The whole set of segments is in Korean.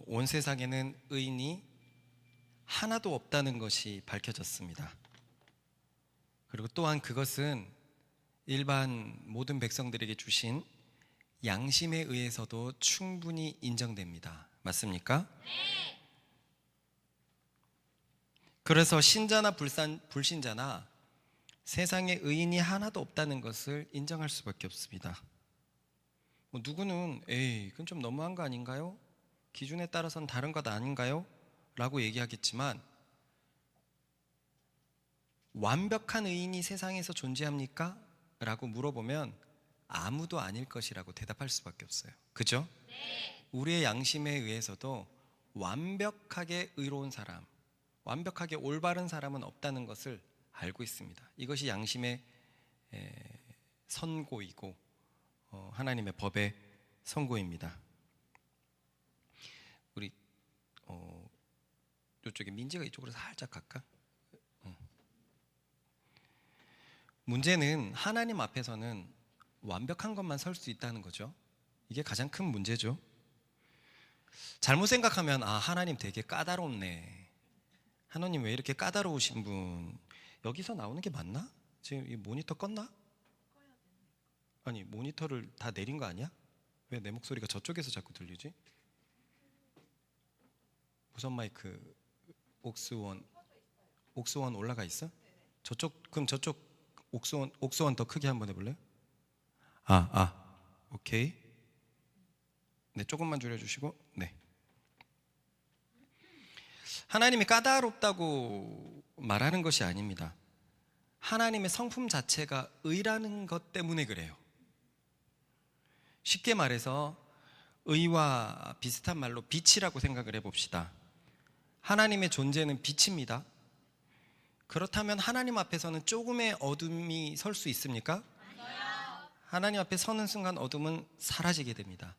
온 세상에는 의인이 하나도 없다는 것이 밝혀졌습니다. 그리고 또한 그것은 일반 모든 백성들에게 주신 양심에 의해서도 충분히 인정됩니다. 맞습니까? 네. 그래서 신자나 불신자나 세상에 의인이 하나도 없다는 것을 인정할 수밖에 없습니다. 누구는 그건 좀 너무한 거 아닌가요? 기준에 따라서는 다른 것 아닌가요? 라고 얘기하겠지만, 완벽한 의인이 세상에서 존재합니까? 라고 물어보면 아무도 아닐 것이라고 대답할 수밖에 없어요. 그죠? 네. 우리의 양심에 의해서도 완벽하게 의로운 사람, 완벽하게 올바른 사람은 없다는 것을 알고 있습니다. 이것이 양심의 선고이고 하나님의 법의 선고입니다. 우리 이쪽에 민지가 이쪽으로 살짝 갈까? 문제는 하나님 앞에서는 완벽한 것만 설 수 있다는 거죠. 이게 가장 큰 문제죠. 잘못 생각하면 하나님 되게 까다롭네. 하나님 왜 이렇게 까다로우신 분. 여기서 나오는 게 맞나? 지금 이 모니터 껐나? 아니, 모니터를 다 내린 거 아니야? 왜 내 목소리가 저쪽에서 자꾸 들리지? 무선 마이크 옥스원 올라가 있어? 그럼 저쪽 옥스원 더 크게 한번 해볼래요? 오케이. 네, 조금만 줄여주시고. 네. 하나님이 까다롭다고 말하는 것이 아닙니다. 하나님의 성품 자체가 의라는 것 때문에 그래요. 쉽게 말해서 의와 비슷한 말로 빛이라고 생각을 해봅시다. 하나님의 존재는 빛입니다. 그렇다면 하나님 앞에서는 조금의 어둠이 설 수 있습니까? 아니요. 하나님 앞에 서는 순간 어둠은 사라지게 됩니다.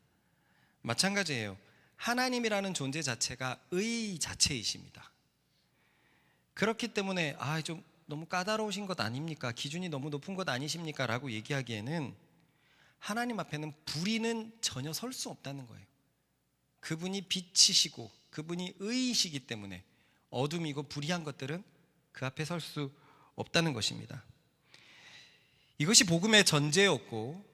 마찬가지예요. 하나님이라는 존재 자체가 의 자체이십니다. 그렇기 때문에 좀 너무 까다로우신 것 아닙니까? 기준이 너무 높은 것 아니십니까? 라고 얘기하기에는 하나님 앞에는 불의는 전혀 설 수 없다는 거예요. 그분이 빛이시고 그분이 의이시기 때문에 어둠이고 불의한 것들은 그 앞에 설 수 없다는 것입니다. 이것이 복음의 전제였고,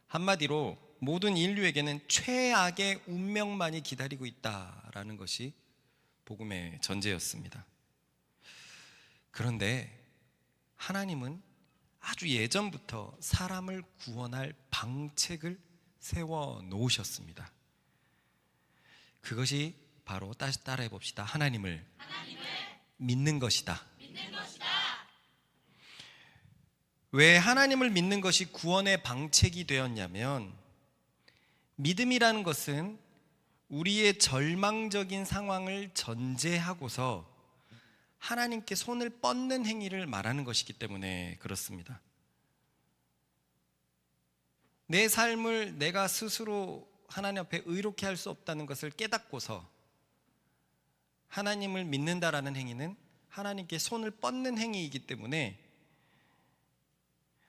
한마디로 모든 인류에게는 최악의 운명만이 기다리고 있다라는 것이 복음의 전제였습니다. 그런데 하나님은 아주 예전부터 사람을 구원할 방책을 세워 놓으셨습니다. 그것이 바로 다시 따라해 봅시다. 하나님을 믿는 것이다. 왜 하나님을 믿는 것이 구원의 방책이 되었냐면, 믿음이라는 것은 우리의 절망적인 상황을 전제하고서 하나님께 손을 뻗는 행위를 말하는 것이기 때문에 그렇습니다. 내 삶을 내가 스스로 하나님 앞에 의롭게 할 수 없다는 것을 깨닫고서 하나님을 믿는다라는 행위는 하나님께 손을 뻗는 행위이기 때문에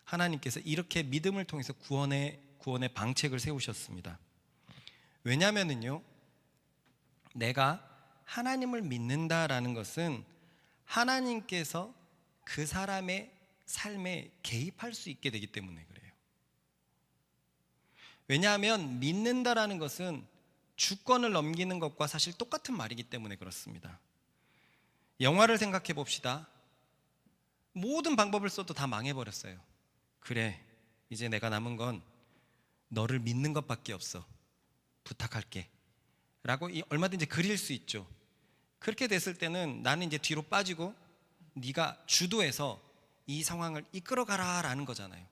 하나님께서 이렇게 믿음을 통해서 구원의 방책을 세우셨습니다. 왜냐하면요, 내가 하나님을 믿는다라는 것은 하나님께서 그 사람의 삶에 개입할 수 있게 되기 때문에 그래요. 왜냐하면 믿는다라는 것은 주권을 넘기는 것과 사실 똑같은 말이기 때문에 그렇습니다. 영화를 생각해 봅시다. 모든 방법을 써도 다 망해버렸어요. 그래, 이제 내가 남은 건 너를 믿는 것밖에 없어. 부탁할게 라고 얼마든지 그릴 수 있죠. 그렇게 됐을 때는 나는 이제 뒤로 빠지고 네가 주도해서 이 상황을 이끌어가라 라는 거잖아요.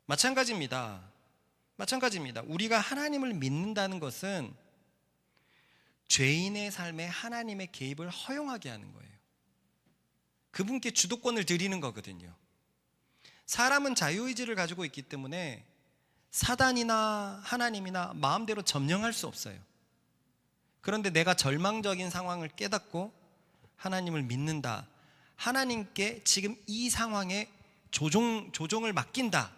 마찬가지입니다. 우리가 하나님을 믿는다는 것은 죄인의 삶에 하나님의 개입을 허용하게 하는 거예요. 그분께 주도권을 드리는 거거든요. 사람은 자유의지를 가지고 있기 때문에 사단이나 하나님이나 마음대로 점령할 수 없어요. 그런데 내가 절망적인 상황을 깨닫고 하나님을 믿는다, 하나님께 지금 이 상황에 조종을 맡긴다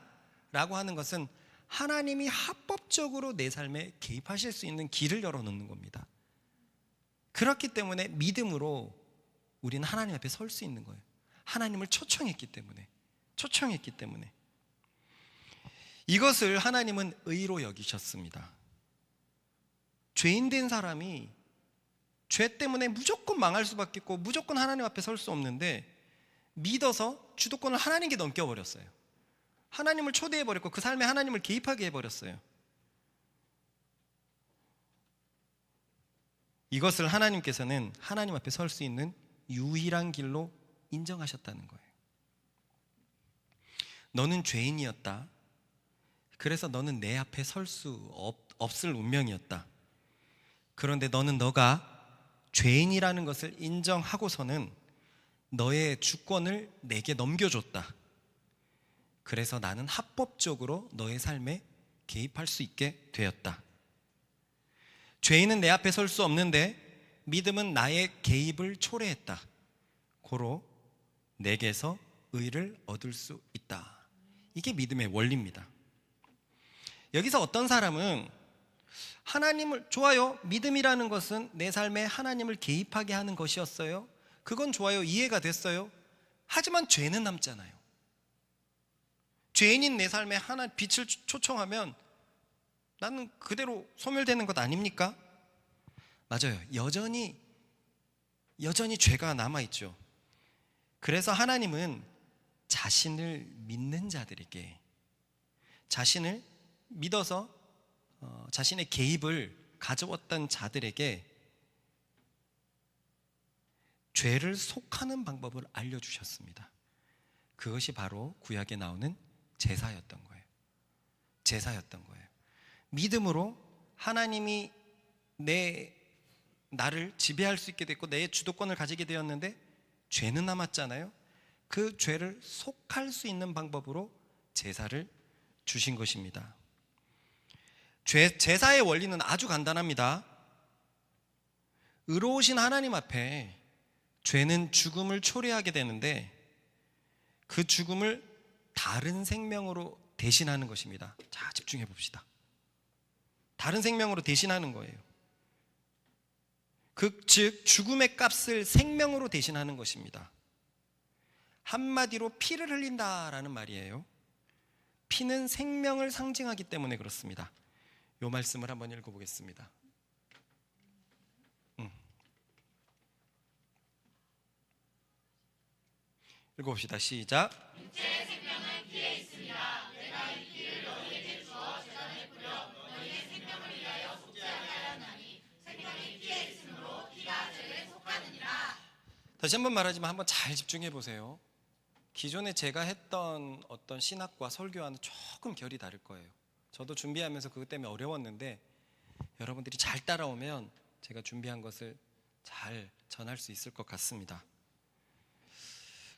라고 하는 것은 하나님이 합법적으로 내 삶에 개입하실 수 있는 길을 열어놓는 겁니다. 그렇기 때문에 믿음으로 우리는 하나님 앞에 설 수 있는 거예요. 하나님을 초청했기 때문에. 이것을 하나님은 의로 여기셨습니다. 죄인된 사람이 죄 때문에 무조건 망할 수밖에 없고 무조건 하나님 앞에 설 수 없는데 믿어서 주도권을 하나님께 넘겨버렸어요. 하나님을 초대해버렸고 그 삶에 하나님을 개입하게 해버렸어요. 이것을 하나님께서는 하나님 앞에 설 수 있는 유일한 길로 인정하셨다는 거예요. 너는 죄인이었다. 그래서 너는 내 앞에 설 수 없을 운명이었다. 그런데 너가 죄인이라는 것을 인정하고서는 너의 주권을 내게 넘겨줬다. 그래서 나는 합법적으로 너의 삶에 개입할 수 있게 되었다. 죄인은 내 앞에 설 수 없는데 믿음은 나의 개입을 초래했다. 고로 내게서 의를 얻을 수 있다. 이게 믿음의 원리입니다. 여기서 어떤 사람은 하나님을, 좋아요, 믿음이라는 것은 내 삶에 하나님을 개입하게 하는 것이었어요. 그건 좋아요, 이해가 됐어요. 하지만 죄는 남잖아요. 죄인인 내 삶에 하나 빛을 초청하면 나는 그대로 소멸되는 것 아닙니까? 맞아요. 여전히 죄가 남아있죠. 그래서 하나님은 자신을 믿는 자들에게, 자신을 믿어서 자신의 개입을 가져왔던 자들에게 죄를 속하는 방법을 알려주셨습니다. 그것이 바로 구약에 나오는 제사였던 거예요. 믿음으로 하나님이 나를 지배할 수 있게 됐고 내 주도권을 가지게 되었는데 죄는 남았잖아요. 그 죄를 속할 수 있는 방법으로 제사를 주신 것입니다. 제사의 원리는 아주 간단합니다. 의로우신 하나님 앞에 죄는 죽음을 초래하게 되는데 그 죽음을 다른 생명으로 대신하는 것입니다. 자, 집중해 봅시다. 다른 생명으로 대신하는 거예요. 즉 죽음의 값을 생명으로 대신하는 것입니다. 한마디로 피를 흘린다라는 말이에요. 피는 생명을 상징하기 때문에 그렇습니다. 이 말씀을 한번 읽어보겠습니다. 읽어봅시다. 시작. 육체의 생명은 피에 있습니다. 내가 이 피를 너희에게 주어 제단에 뿌려 너희의 생명을 위하여 속죄하게 하였나니 생명이 피에 있으므로 피가 죄에 속하느니라. 다시 한번 말하지만 한번 잘 집중해 보세요. 기존에 제가 했던 어떤 신학과 설교와는 조금 결이 다를 거예요. 저도 준비하면서 그것 때문에 어려웠는데 여러분들이 잘 따라오면 제가 준비한 것을 잘 전할 수 있을 것 같습니다.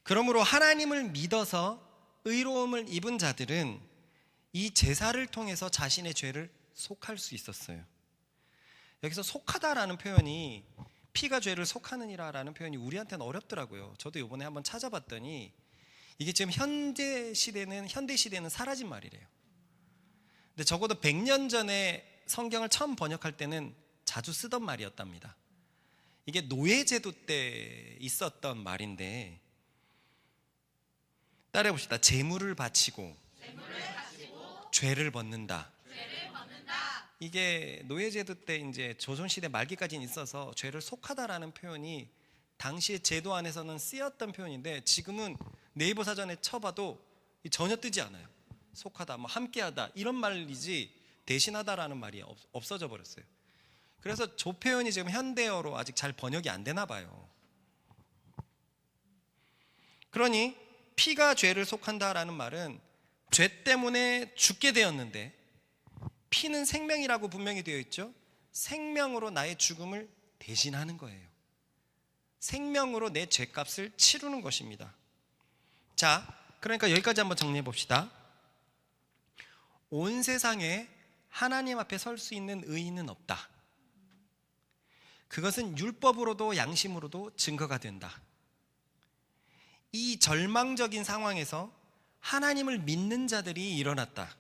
그러므로 하나님을 믿어서 의로움을 입은 자들은 이 제사를 통해서 자신의 죄를 속할 수 있었어요. 여기서 속하다라는 표현이 피가 죄를 속하느니라라는 표현이 우리한테는 어렵더라고요. 저도 이번에 한번 찾아봤더니 이게 지금 현대 시대는 사라진 말이래요. 근데 적어도 100년 전에 성경을 처음 번역할 때는 자주 쓰던 말이었답니다. 이게 노예제도 때 있었던 말인데 따라해 봅시다. 재물을 바치고 죄를 벗는다. 이게 노예제도 때 이제 조선시대 말기까지는 있어서 죄를 속하다라는 표현이 당시의 제도 안에서는 쓰였던 표현인데 지금은 네이버 사전에 쳐봐도 전혀 뜨지 않아요. 속하다, 뭐 함께하다 이런 말이지 대신하다라는 말이 없어져 버렸어요. 그래서 저 표현이 지금 현대어로 아직 잘 번역이 안 되나 봐요. 그러니 피가 죄를 속한다라는 말은 죄 때문에 죽게 되었는데 피는 생명이라고 분명히 되어 있죠. 생명으로 나의 죽음을 대신하는 거예요. 생명으로 내 죄값을 치르는 것입니다. 자, 그러니까 여기까지 한번 정리해 봅시다. 온 세상에 하나님 앞에 설 수 있는 의인은 없다. 그것은 율법으로도 양심으로도 증거가 된다. 이 절망적인 상황에서 하나님을 믿는 자들이 일어났다.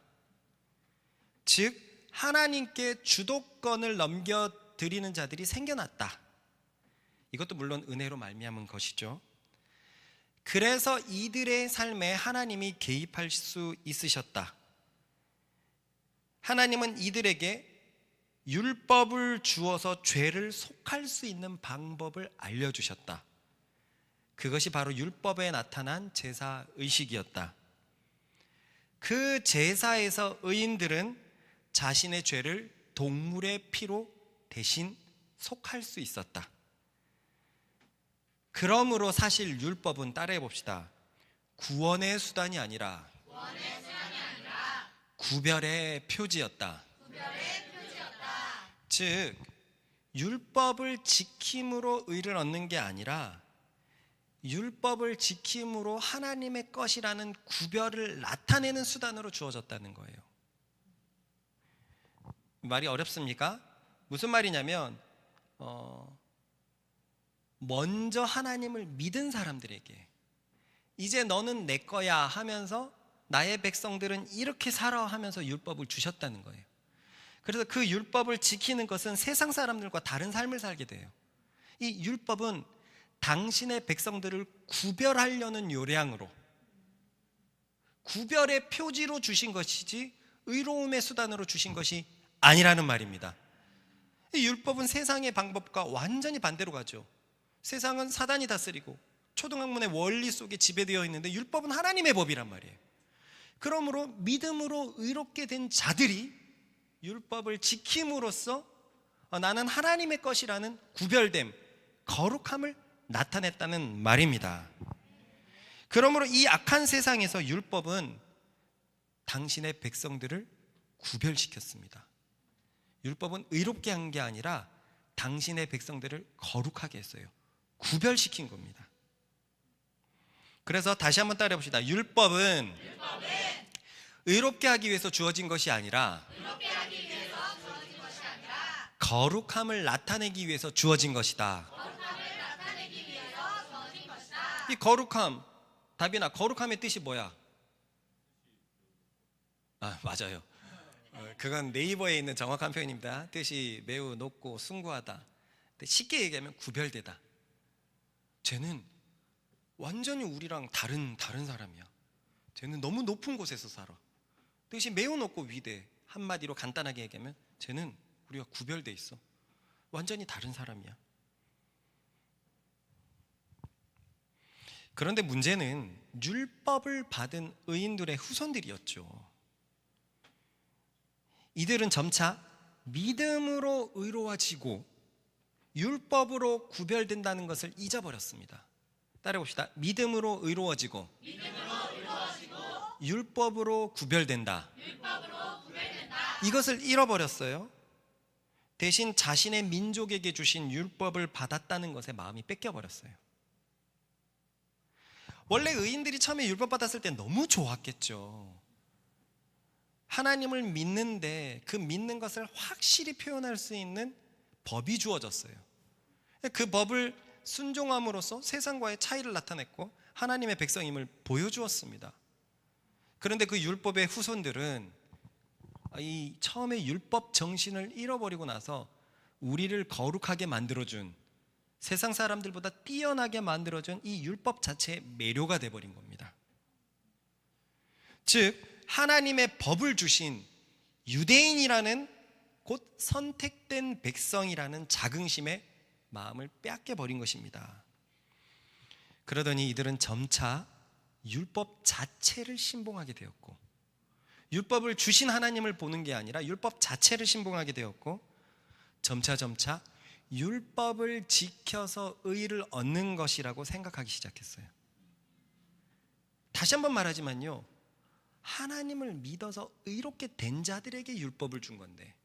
즉 하나님께 주도권을 넘겨드리는 자들이 생겨났다. 이것도 물론 은혜로 말미암은 것이죠. 그래서 이들의 삶에 하나님이 개입할 수 있으셨다. 하나님은 이들에게 율법을 주어서 죄를 속할 수 있는 방법을 알려주셨다. 그것이 바로 율법에 나타난 제사 의식이었다. 그 제사에서 의인들은 자신의 죄를 동물의 피로 대신 속할 수 있었다. 그러므로 사실 율법은, 따라해 봅시다, 구원의 수단이 아니라 구별의 표지였다. 즉 율법을 지킴으로 의를 얻는 게 아니라 율법을 지킴으로 하나님의 것이라는 구별을 나타내는 수단으로 주어졌다는 거예요. 말이 어렵습니까? 무슨 말이냐면 먼저 하나님을 믿은 사람들에게 이제 너는 내 거야 하면서 나의 백성들은 이렇게 살아 하면서 율법을 주셨다는 거예요. 그래서 그 율법을 지키는 것은 세상 사람들과 다른 삶을 살게 돼요. 이 율법은 당신의 백성들을 구별하려는 요량으로, 구별의 표지로 주신 것이지 의로움의 수단으로 주신 것이 아니라는 말입니다. 이 율법은 세상의 방법과 완전히 반대로 가죠. 세상은 사단이 다스리고 초등학문의 원리 속에 지배되어 있는데 율법은 하나님의 법이란 말이에요. 그러므로 믿음으로 의롭게 된 자들이 율법을 지킴으로써 나는 하나님의 것이라는 구별됨, 거룩함을 나타냈다는 말입니다. 그러므로 이 악한 세상에서 율법은 당신의 백성들을 구별시켰습니다. 율법은 의롭게 한 게 아니라 당신의 백성들을 거룩하게 했어요. 구별시킨 겁니다. 그래서 다시 한번 따라해 봅시다. 율법은 의롭게 하기 위해서 주어진 것이 아니라 거룩함을 나타내기 위해서 주어진 것이다. 이 거룩함, 다빈아, 거룩함의 뜻이 뭐야? 맞아요. 그건 네이버에 있는 정확한 표현입니다. 뜻이 매우 높고 숭고하다. 쉽게 얘기하면 구별되다. 쟤는 완전히 우리랑 다른 사람이야. 쟤는 너무 높은 곳에서 살아. 뜻이 매우 높고 위대해. 한마디로 간단하게 얘기하면 쟤는 우리가 구별돼 있어. 완전히 다른 사람이야. 그런데 문제는 율법을 받은 의인들의 후손들이었죠. 이들은 점차 믿음으로 의로워지고 율법으로 구별된다는 것을 잊어버렸습니다. 따라해 봅시다. 믿음으로 의로워지고 율법으로 구별된다. 이것을 잃어버렸어요. 대신 자신의 민족에게 주신 율법을 받았다는 것에 마음이 뺏겨버렸어요. 원래 의인들이 처음에 율법 받았을 때 너무 좋았겠죠. 하나님을 믿는데 그 믿는 것을 확실히 표현할 수 있는 법이 주어졌어요. 그 법을 순종함으로써 세상과의 차이를 나타냈고 하나님의 백성임을 보여주었습니다. 그런데 그 율법의 후손들은 이 처음에 율법 정신을 잃어버리고 나서 우리를 거룩하게 만들어준, 세상 사람들보다 뛰어나게 만들어준 이 율법 자체의 매료가 돼버린 겁니다. 즉 하나님의 법을 주신 유대인이라는 곧 선택된 백성이라는 자긍심에 마음을 빼앗겨버린 것입니다. 그러더니 이들은 점차 율법 자체를 신봉하게 되었고, 율법을 주신 하나님을 보는 게 아니라 율법 자체를 신봉하게 되었고, 점차 율법을 지켜서 의를 얻는 것이라고 생각하기 시작했어요. 다시 한번 말하지만요, 하나님을 믿어서 의롭게 된 자들에게 율법을 준 건데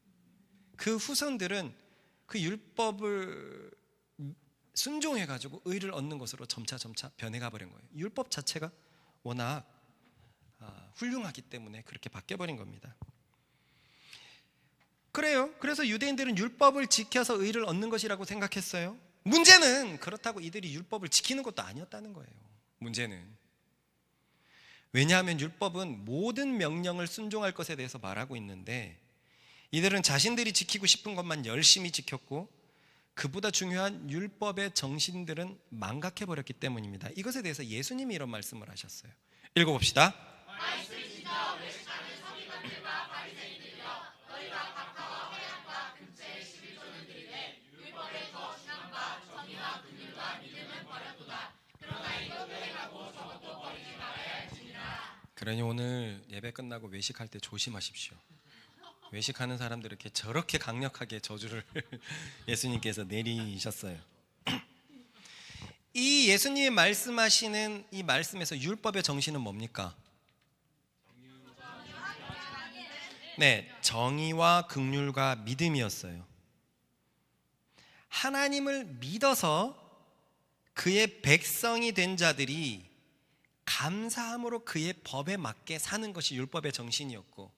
그 후손들은 그 율법을 순종해가지고 의를 얻는 것으로 점차 변해가 버린 거예요. 율법 자체가 워낙 훌륭하기 때문에 그렇게 바뀌어버린 겁니다. 그래요. 그래서 유대인들은 율법을 지켜서 의를 얻는 것이라고 생각했어요. 문제는 그렇다고 이들이 율법을 지키는 것도 아니었다는 거예요. 문제는 왜냐하면 율법은 모든 명령을 순종할 것에 대해서 말하고 있는데 이들은 자신들이 지키고 싶은 것만 열심히 지켰고 그보다 중요한 율법의 정신들은 망각해 버렸기 때문입니다. 이것에 대해서 예수님이 이런 말씀을 하셨어요. 읽어봅시다. 그러니 오늘 예배 끝나고 외식할 때 조심하십시오. 외식하는 사람들 이렇게 저렇게 강력하게 저주를 예수님께서 내리셨어요. 이 예수님이 말씀하시는 이 말씀에서 율법의 정신은 뭡니까? 네, 정의와 긍휼과 믿음이었어요. 하나님을 믿어서 그의 백성이 된 자들이 감사함으로 그의 법에 맞게 사는 것이 율법의 정신이었고,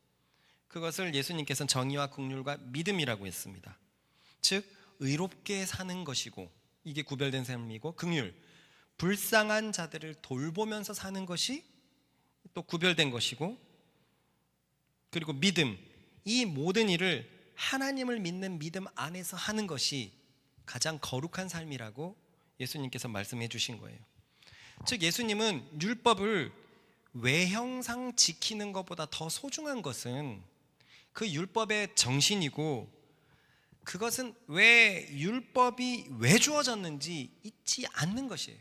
그것을 예수님께서는 정의와 긍휼과 믿음이라고 했습니다. 즉 의롭게 사는 것이고, 이게 구별된 삶이고, 긍휼, 불쌍한 자들을 돌보면서 사는 것이 또 구별된 것이고, 그리고 믿음, 이 모든 일을 하나님을 믿는 믿음 안에서 하는 것이 가장 거룩한 삶이라고 예수님께서 말씀해 주신 거예요. 즉 예수님은 율법을 외형상 지키는 것보다 더 소중한 것은 그 율법의 정신이고, 그것은 왜 율법이 왜 주어졌는지 잊지 않는 것이에요.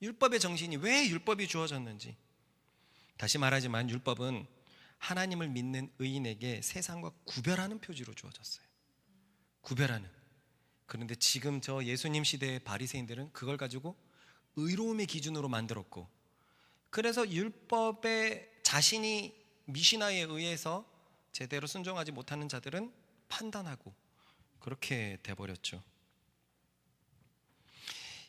율법의 정신이 왜 율법이 주어졌는지. 다시 말하지만 율법은 하나님을 믿는 의인에게 세상과 구별하는 표지로 주어졌어요. 구별하는. 그런데 지금 저 예수님 시대의 바리새인들은 그걸 가지고 의로움의 기준으로 만들었고, 그래서 율법에 자신이 미시나에 의해서 제대로 순종하지 못하는 자들은 판단하고 그렇게 돼버렸죠.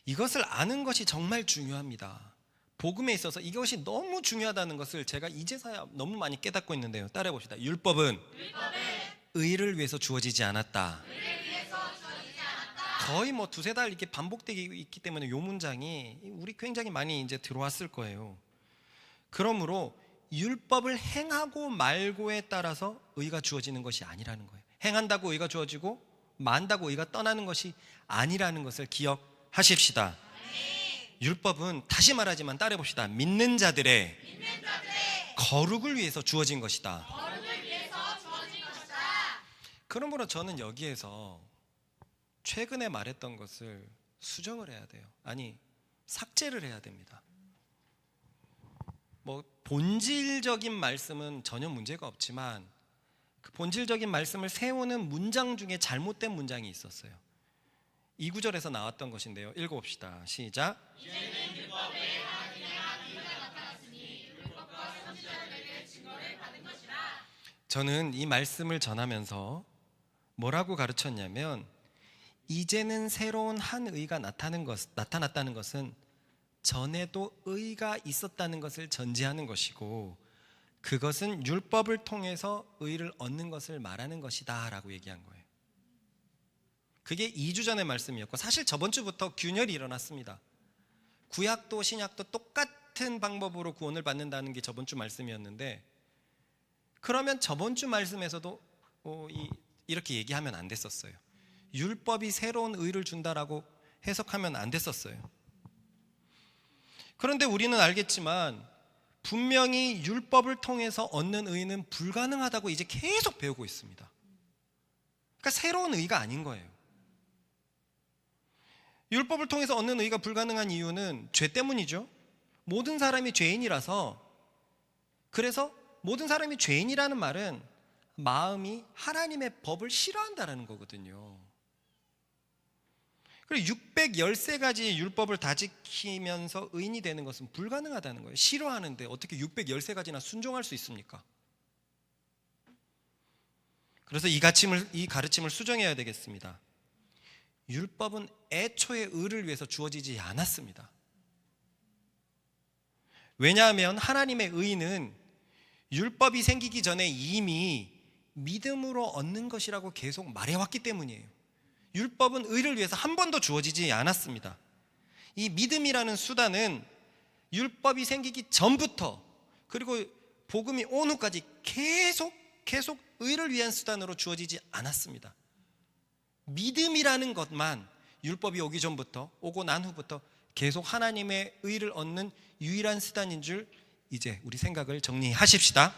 이것을 아는 것이 정말 중요합니다. 복음에 있어서 이것이 너무 중요하다는 것을 제가 이제서야 너무 많이 깨닫고 있는데요. 따라해 봅시다. 율법은 의를 위해서 주어지지 않았다. 거의 뭐 두세 달 이렇게 반복되기 있기 때문에 이 문장이 우리 굉장히 많이 이제 들어왔을 거예요. 그러므로 율법을 행하고 말고에 따라서 의가 주어지는 것이 아니라는 거예요. 행한다고 의가 주어지고 만다고 의가 떠나는 것이 아니라는 것을 기억하십시다. 율법은 다시 말하지만 따라해 봅시다. 믿는 자들의 거룩을 위해서 주어진 것이다. 그러므로 저는 여기에서 최근에 말했던 것을 수정을 해야 돼요. 아니, 삭제를 해야 됩니다. 뭐 본질적인 말씀은 전혀 문제가 없지만 그 본질적인 말씀을 세우는 문장 중에 잘못된 문장이 있었어요. 2구절에서 나왔던 것인데요. 읽어봅시다. 시작. 이제는 율법에 하나님의 한 의가 나타났으니 율법과 선지자들에게 증거를 받은 것이라. 저는 이 말씀을 전하면서 뭐라고 가르쳤냐면, 이제는 새로운 한 의가 나타났다는 것은 전에도 의가 있었다는 것을 전제하는 것이고, 그것은 율법을 통해서 의를 얻는 것을 말하는 것이다 라고 얘기한 거예요. 그게 2주 전의 말씀이었고, 사실 저번 주부터 균열이 일어났습니다. 구약도 신약도 똑같은 방법으로 구원을 받는다는 게 저번 주 말씀이었는데, 그러면 저번 주 말씀에서도 이렇게 얘기하면 안 됐었어요. 율법이 새로운 의를 준다라고 해석하면 안 됐었어요. 그런데 우리는 알겠지만 분명히 율법을 통해서 얻는 의는 불가능하다고 이제 계속 배우고 있습니다. 그러니까 새로운 의가 아닌 거예요. 율법을 통해서 얻는 의가 불가능한 이유는 죄 때문이죠. 모든 사람이 죄인이라서. 그래서 모든 사람이 죄인이라는 말은 마음이 하나님의 법을 싫어한다는 거거든요. 그리고 613가지의 율법을 다 지키면서 의인이 되는 것은 불가능하다는 거예요. 싫어하는데 어떻게 613가지나 순종할 수 있습니까? 그래서 이 가르침을 수정해야 되겠습니다. 율법은 애초에 의를 위해서 주어지지 않았습니다. 왜냐하면 하나님의 의는 율법이 생기기 전에 이미 믿음으로 얻는 것이라고 계속 말해왔기 때문이에요. 율법은 의를 위해서 한 번도 주어지지 않았습니다. 이 믿음이라는 수단은 율법이 생기기 전부터, 그리고 복음이 온 후까지 계속 의를 위한 수단으로 주어지지 않았습니다. 믿음이라는 것만 율법이 오기 전부터, 오고 난 후부터 계속 하나님의 의를 얻는 유일한 수단인 줄 이제 우리 생각을 정리하십시다.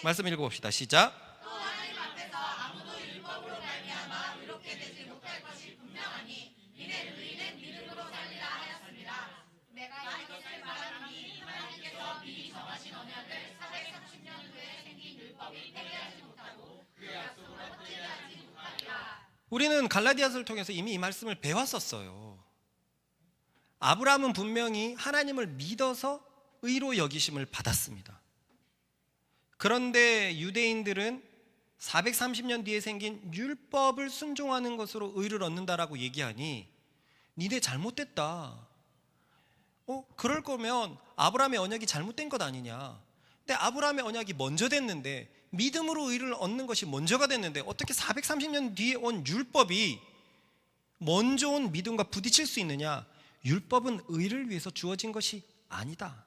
말씀 읽어봅시다. 시작. 또 하나님 앞에서 아무도 율법으로 말미암아 의롭게 되지 못할 것이 분명하니 이는 의인은 믿음으로 살리라 하였습니다. 내가 이것을 말하노니 하나님께서 미리 정하신 언약을 430년 후에 생긴 율법이 폐기하지 못하고 그 약속을 헛되게 하지 못하리라. 우리는 갈라디아서를 통해서 이미 이 말씀을 배웠었어요. 아브라함은 분명히 하나님을 믿어서 의로 여기심을 받았습니다. 그런데 유대인들은 430년 뒤에 생긴 율법을 순종하는 것으로 의를 얻는다라고 얘기하니 니네 잘못됐다. 그럴 거면 아브라함의 언약이 잘못된 것 아니냐. 근데 아브라함의 언약이 먼저 됐는데, 믿음으로 의를 얻는 것이 먼저가 됐는데 어떻게 430년 뒤에 온 율법이 먼저 온 믿음과 부딪힐 수 있느냐. 율법은 의를 위해서 주어진 것이 아니다.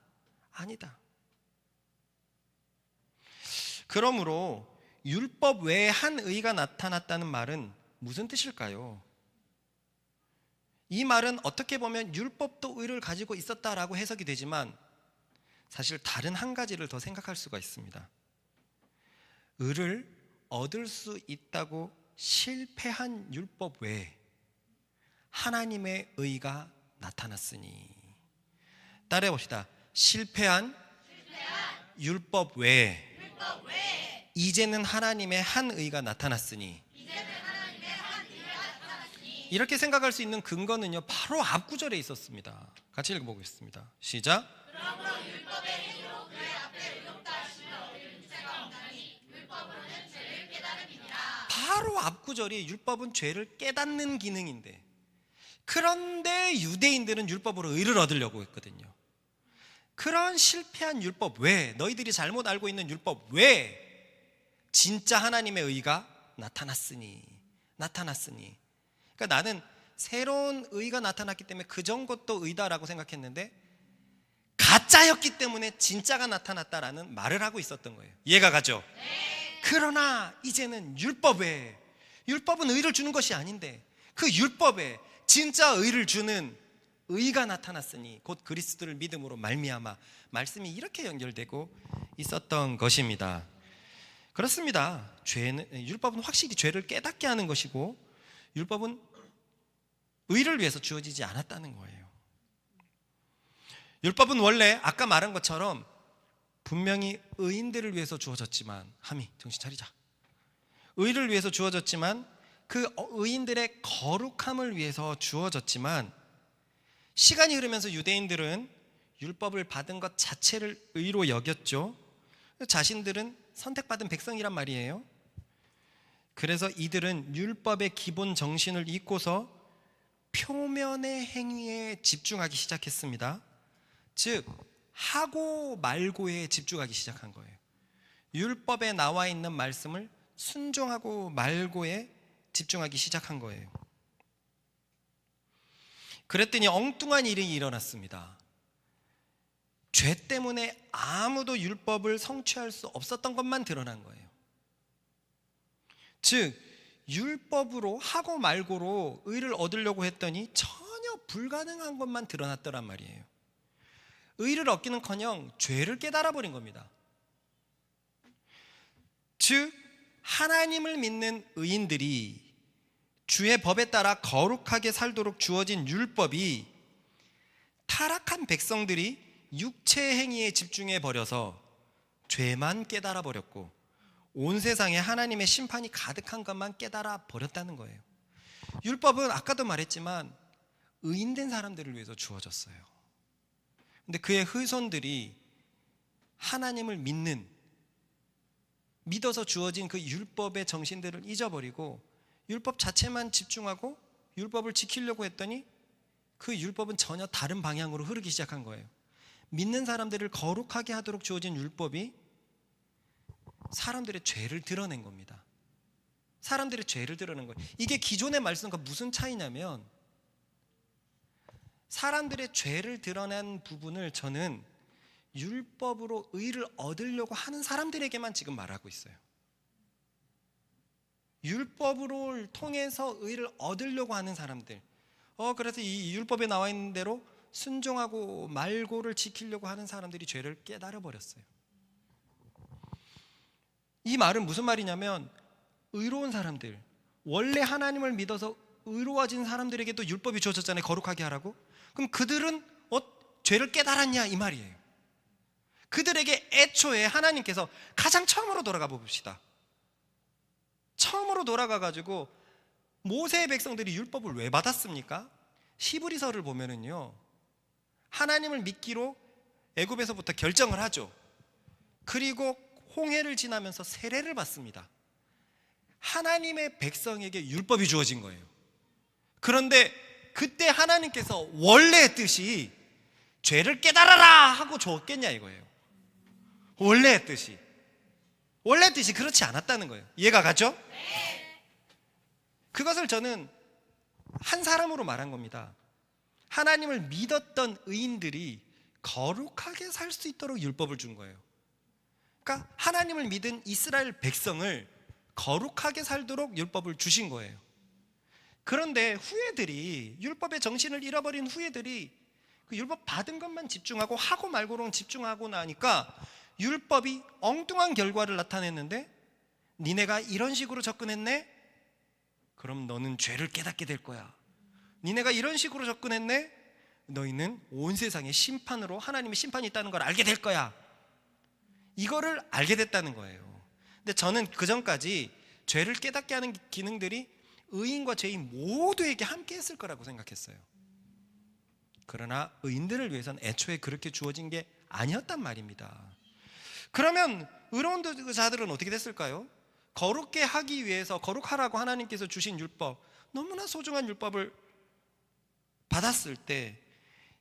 그러므로 율법 외에 한 의가 나타났다는 말은 무슨 뜻일까요? 이 말은 어떻게 보면 율법도 의를 가지고 있었다라고 해석이 되지만 사실 다른 한 가지를 더 생각할 수가 있습니다. 의를 얻을 수 있다고 실패한 율법 외에 하나님의 의가 나타났으니. 따라해 봅시다. 실패한 율법 외에 이제는 하나님의 한 의가 나타났으니. 이렇게 생각할 수 있는 근거는요, 바로 앞 구절에 있었습니다. 같이 읽어보겠습니다. 시작. 그러므로 율법의 행위로 그의 앞에 의롭다 하시며 얻을 문제가 없나니 율법으로는 죄를 깨달음이니라. 바로 앞 구절이 율법은 죄를 깨닫는 기능인데, 그런데 유대인들은 율법으로 의를 얻으려고 했거든요. 그런 실패한 율법 외에, 너희들이 잘못 알고 있는 율법 외에 진짜 하나님의 의가 나타났으니. 그러니까 나는 새로운 의가 나타났기 때문에 그전 것도 의다라고 생각했는데 가짜였기 때문에 진짜가 나타났다라는 말을 하고 있었던 거예요. 이해가 가죠? 그러나 이제는 율법에, 율법은 의를 주는 것이 아닌데 그 율법에 진짜 의를 주는 의가 나타났으니 곧 그리스도를 믿음으로 말미암아. 말씀이 이렇게 연결되고 있었던 것입니다. 그렇습니다. 율법은 확실히 죄를 깨닫게 하는 것이고 율법은 의를 위해서 주어지지 않았다는 거예요. 율법은 원래 아까 말한 것처럼 분명히 의인들을 위해서 주어졌지만, 하미 정신 차리자. 의를 위해서 주어졌지만 그 의인들의 거룩함을 위해서 주어졌지만, 시간이 흐르면서 유대인들은 율법을 받은 것 자체를 의로 여겼죠. 자신들은 선택받은 백성이란 말이에요. 그래서 이들은 율법의 기본 정신을 잊고서 표면의 행위에 집중하기 시작했습니다. 즉 하고 말고에 집중하기 시작한 거예요. 율법에 나와 있는 말씀을 순종하고 말고에 집중하기 시작한 거예요. 그랬더니 엉뚱한 일이 일어났습니다. 죄 때문에 아무도 율법을 성취할 수 없었던 것만 드러난 거예요. 즉 율법으로 하고 말고로 의를 얻으려고 했더니 전혀 불가능한 것만 드러났더란 말이에요. 의를 얻기는커녕 죄를 깨달아 버린 겁니다. 즉 하나님을 믿는 의인들이 주의 법에 따라 거룩하게 살도록 주어진 율법이 타락한 백성들이 육체의 행위에 집중해 버려서 죄만 깨달아 버렸고 온 세상에 하나님의 심판이 가득한 것만 깨달아 버렸다는 거예요. 율법은 아까도 말했지만 의인된 사람들을 위해서 주어졌어요. 근데 그의 후손들이 하나님을 믿어서 주어진 그 율법의 정신들을 잊어버리고 율법 자체만 집중하고 율법을 지키려고 했더니 그 율법은 전혀 다른 방향으로 흐르기 시작한 거예요. 믿는 사람들을 거룩하게 하도록 주어진 율법이 사람들의 죄를 드러낸 겁니다. 사람들의 죄를 드러낸 거예요. 이게 기존의 말씀과 무슨 차이냐면, 사람들의 죄를 드러낸 부분을 저는 율법으로 의를 얻으려고 하는 사람들에게만 지금 말하고 있어요. 율법으로 통해서 의를 얻으려고 하는 사람들, 그래서 이 율법에 나와 있는 대로 순종하고 말고를 지키려고 하는 사람들이 죄를 깨달아 버렸어요. 이 말은 무슨 말이냐면, 의로운 사람들, 원래 하나님을 믿어서 의로워진 사람들에게도 율법이 주어졌잖아요. 거룩하게 하라고. 그럼 그들은 죄를 깨달았냐 이 말이에요. 그들에게 애초에 하나님께서 가장 처음으로 돌아가 봅시다. 처음으로 돌아가 가지고 모세의 백성들이 율법을 왜 받았습니까? 히브리서를 보면은요, 하나님을 믿기로 애굽에서부터 결정을 하죠. 그리고 홍해를 지나면서 세례를 받습니다. 하나님의 백성에게 율법이 주어진 거예요. 그런데 그때 하나님께서 원래의 뜻이 죄를 깨달아라 하고 줬겠냐 이거예요. 원래의 뜻이 그렇지 않았다는 거예요. 이해가 가죠? 그것을 저는 한 사람으로 말한 겁니다. 하나님을 믿었던 의인들이 거룩하게 살 수 있도록 율법을 준 거예요. 그러니까 하나님을 믿은 이스라엘 백성을 거룩하게 살도록 율법을 주신 거예요. 그런데 후예들이, 율법의 정신을 잃어버린 후예들이 그 율법 받은 것만 집중하고 하고 말고는 집중하고 나니까 율법이 엉뚱한 결과를 나타냈는데, 니네가 이런 식으로 접근했네? 그럼 너는 죄를 깨닫게 될 거야. 니네가 이런 식으로 접근했네? 너희는 온 세상의 심판으로, 하나님의 심판이 있다는 걸 알게 될 거야. 이거를 알게 됐다는 거예요. 근데 저는 그 전까지 죄를 깨닫게 하는 기능들이 의인과 죄인 모두에게 함께 했을 거라고 생각했어요. 그러나 의인들을 위해서는 애초에 그렇게 주어진 게 아니었단 말입니다. 그러면 의로운 자들은 어떻게 됐을까요? 거룩게 하기 위해서 거룩하라고 하나님께서 주신 율법, 너무나 소중한 율법을 받았을 때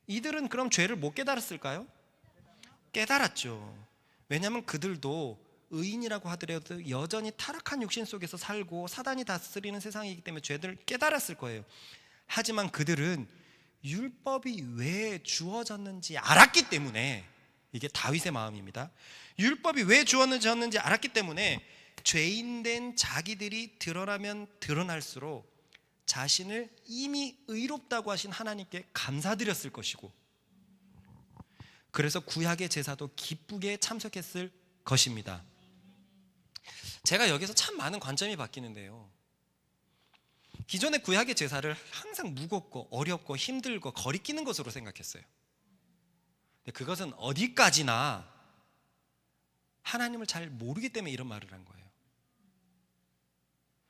이들은 그럼 죄를 못 깨달았을까요? 깨달았죠. 왜냐하면 그들도 의인이라고 하더라도 여전히 타락한 육신 속에서 살고 사단이 다스리는 세상이기 때문에 죄를 깨달았을 거예요. 하지만 그들은 율법이 왜 주어졌는지 알았기 때문에, 이게 다윗의 마음입니다. 율법이 왜 주어졌는지 알았기 때문에 죄인된 자기들이 드러나면 드러날수록 자신을 이미 의롭다고 하신 하나님께 감사드렸을 것이고, 그래서 구약의 제사도 기쁘게 참석했을 것입니다. 제가 여기서 참 많은 관점이 바뀌는데요, 기존의 구약의 제사를 항상 무겁고 어렵고 힘들고 거리끼는 것으로 생각했어요. 근데 그것은 어디까지나 하나님을 잘 모르기 때문에 이런 말을 한 거예요.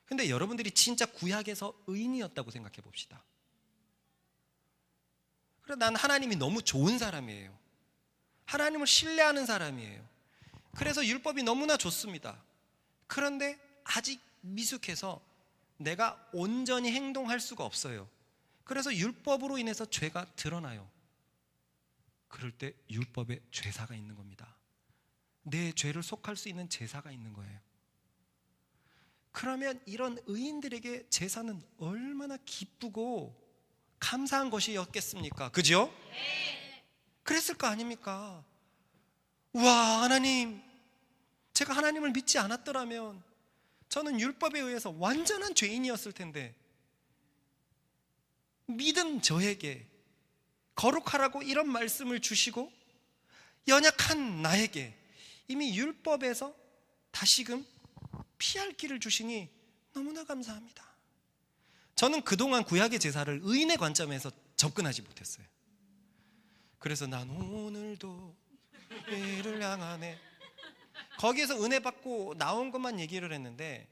근데 여러분들이 진짜 구약에서 의인이었다고 생각해 봅시다. 그래, 난 하나님이 너무 좋은 사람이에요. 하나님을 신뢰하는 사람이에요. 그래서 율법이 너무나 좋습니다. 그런데 아직 미숙해서 내가 온전히 행동할 수가 없어요. 그래서 율법으로 인해서 죄가 드러나요. 그럴 때 율법에 죄사가 있는 겁니다. 내 죄를 속할 수 있는 제사가 있는 거예요. 그러면 이런 의인들에게 제사는 얼마나 기쁘고 감사한 것이었겠습니까? 그죠? 그랬을 거 아닙니까? 우와, 하나님, 제가 하나님을 믿지 않았더라면 저는 율법에 의해서 완전한 죄인이었을 텐데, 믿은 저에게 거룩하라고 이런 말씀을 주시고 연약한 나에게 이미 율법에서 다시금 피할 길을 주시니 너무나 감사합니다. 저는 그동안 구약의 제사를 의인의 관점에서 접근하지 못했어요. 그래서 난 오늘도 이를 향하네, 거기에서 은혜 받고 나온 것만 얘기를 했는데,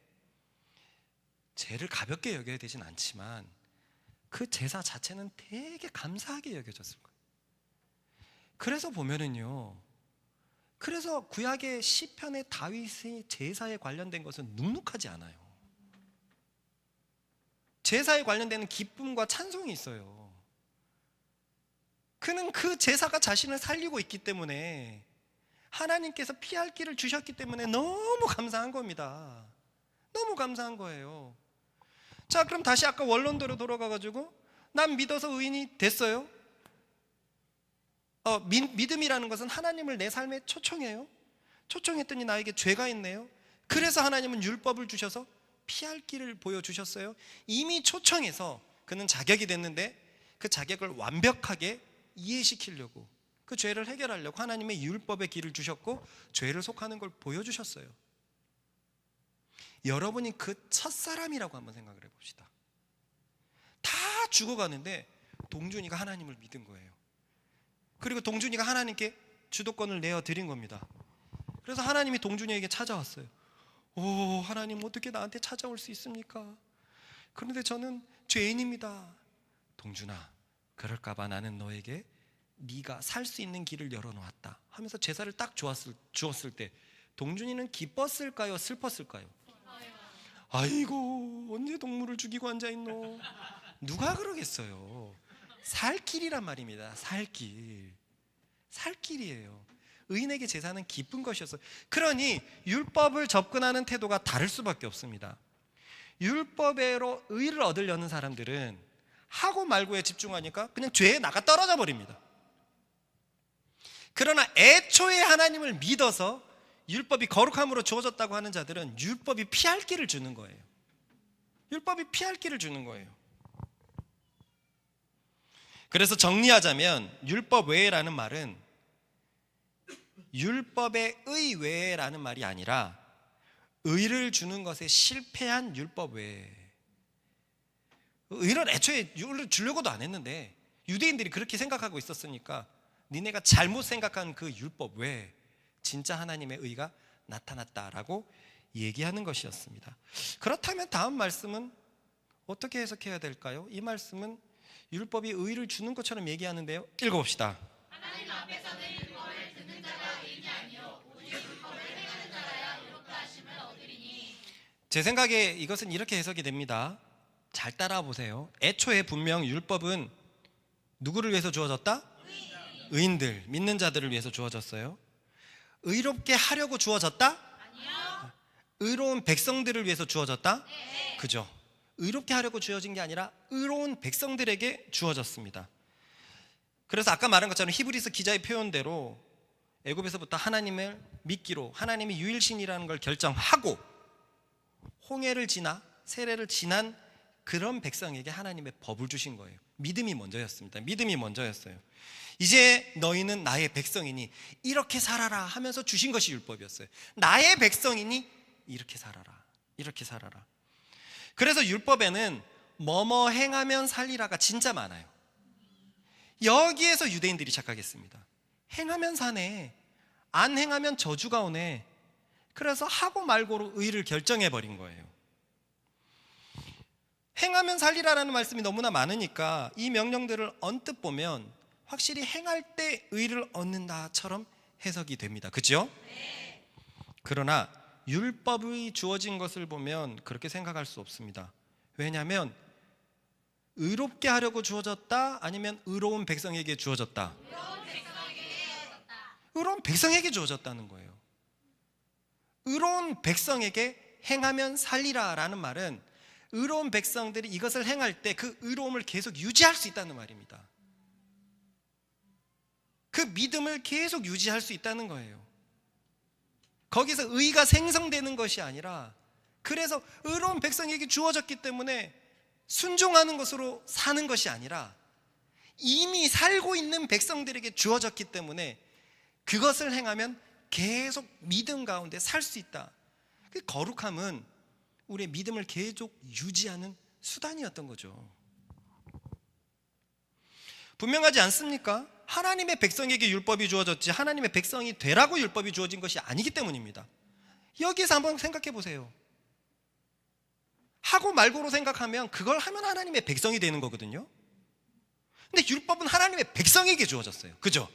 죄를 가볍게 여겨야 되진 않지만 그 제사 자체는 되게 감사하게 여겨졌을 거예요. 그래서 보면은요, 그래서 구약의 시편의 다윗의 제사에 관련된 것은 눅눅하지 않아요. 제사에 관련되는 기쁨과 찬송이 있어요. 그는 그 제사가 자신을 살리고 있기 때문에, 하나님께서 피할 길을 주셨기 때문에 너무 감사한 겁니다. 너무 감사한 거예요. 자, 그럼 다시 아까 원론대로 돌아가가지고 난 믿어서 의인이 됐어요. 믿음이라는 것은 하나님을 내 삶에 초청해요. 초청했더니 나에게 죄가 있네요. 그래서 하나님은 율법을 주셔서 피할 길을 보여주셨어요. 이미 초청해서 그는 자격이 됐는데 그 자격을 완벽하게 이해시키려고, 그 죄를 해결하려고 하나님의 율법의 길을 주셨고 죄를 속하는 걸 보여주셨어요. 여러분이 그 첫사람이라고 한번 생각을 해봅시다. 다 죽어가는데 동준이가 하나님을 믿은 거예요. 그리고 동준이가 하나님께 주도권을 내어드린 겁니다. 그래서 하나님이 동준이에게 찾아왔어요. 오, 하나님 어떻게 나한테 찾아올 수 있습니까? 그런데 저는 죄인입니다. 동준아, 그럴까 봐 나는 너에게 네가 살 수 있는 길을 열어놓았다 하면서 제사를 딱 주었을 때 동준이는 기뻤을까요? 슬펐을까요? 아이고, 언제 동물을 죽이고 앉아있노? 누가 그러겠어요. 살 길이란 말입니다. 살 길이에요. 의인에게 제사는 기쁜 것이었어요. 그러니 율법을 접근하는 태도가 다를 수밖에 없습니다. 율법으로 의를 얻으려는 사람들은 하고 말고에 집중하니까 그냥 죄에 나가 떨어져 버립니다. 그러나 애초에 하나님을 믿어서 율법이 거룩함으로 주어졌다고 하는 자들은 율법이 피할 길을 주는 거예요. 율법이 피할 길을 주는 거예요. 그래서 정리하자면 율법 외에라는 말은 율법의 의외라는 말이 아니라 의를 주는 것에 실패한 율법 외. 의를 애초에 주려고도 안 했는데 유대인들이 그렇게 생각하고 있었으니까 니네가 잘못 생각한 그 율법 외에 진짜 하나님의 의가 나타났다라고 얘기하는 것이었습니다. 그렇다면 다음 말씀은 어떻게 해석해야 될까요? 이 말씀은 율법이 의를 주는 것처럼 얘기하는데요. 읽어봅시다. 하나님 앞에서는 율법을 듣는 자가 의인이 아니요 오직 율법을 행하는 자라야 의롭다 하심을 얻으리니. 제 생각에 이것은 이렇게 해석이 됩니다. 잘 따라와 보세요. 애초에 분명 율법은 누구를 위해서 주어졌다? 의인들, 믿는 자들을 위해서 주어졌어요. 의롭게 하려고 주어졌다? 아니요. 의로운 백성들을 위해서 주어졌다? 네. 그죠? 의롭게 하려고 주어진 게 아니라 의로운 백성들에게 주어졌습니다. 그래서 아까 말한 것처럼 히브리서 기자의 표현대로 애굽에서부터 하나님을 믿기로 하나님이 유일신이라는 걸 결정하고 홍해를 지나 세례를 지난 그런 백성에게 하나님의 법을 주신 거예요. 믿음이 먼저였습니다. 믿음이 먼저였어요. 이제 너희는 나의 백성이니 이렇게 살아라 하면서 주신 것이 율법이었어요. 나의 백성이니 이렇게 살아라. 이렇게 살아라. 그래서 율법에는 뭐뭐 행하면 살리라가 진짜 많아요. 여기에서 유대인들이 착각했습니다. 행하면 사네, 안 행하면 저주가 오네. 그래서 하고 말고로 의를 결정해버린 거예요. 행하면 살리라라는 말씀이 너무나 많으니까 이 명령들을 언뜻 보면 확실히 행할 때 의를 얻는다처럼 해석이 됩니다. 그렇죠? 네. 그러나 율법이 주어진 것을 보면 그렇게 생각할 수 없습니다. 왜냐하면 의롭게 하려고 주어졌다? 아니면 의로운 백성에게 주어졌다? 의로운 백성에게 주어졌다. 의로운 백성에게 주어졌다는 거예요. 의로운 백성에게 행하면 살리라라는 말은 의로운 백성들이 이것을 행할 때 그 의로움을 계속 유지할 수 있다는 말입니다. 그 믿음을 계속 유지할 수 있다는 거예요. 거기서 의가 생성되는 것이 아니라, 그래서 의로운 백성에게 주어졌기 때문에 순종하는 것으로 사는 것이 아니라 이미 살고 있는 백성들에게 주어졌기 때문에 그것을 행하면 계속 믿음 가운데 살 수 있다. 그 거룩함은 우리의 믿음을 계속 유지하는 수단이었던 거죠. 분명하지 않습니까? 하나님의 백성에게 율법이 주어졌지 하나님의 백성이 되라고 율법이 주어진 것이 아니기 때문입니다. 여기에서 한번 생각해 보세요. 하고 말고로 생각하면 그걸 하면 하나님의 백성이 되는 거거든요. 근데 율법은 하나님의 백성에게 주어졌어요. 그죠?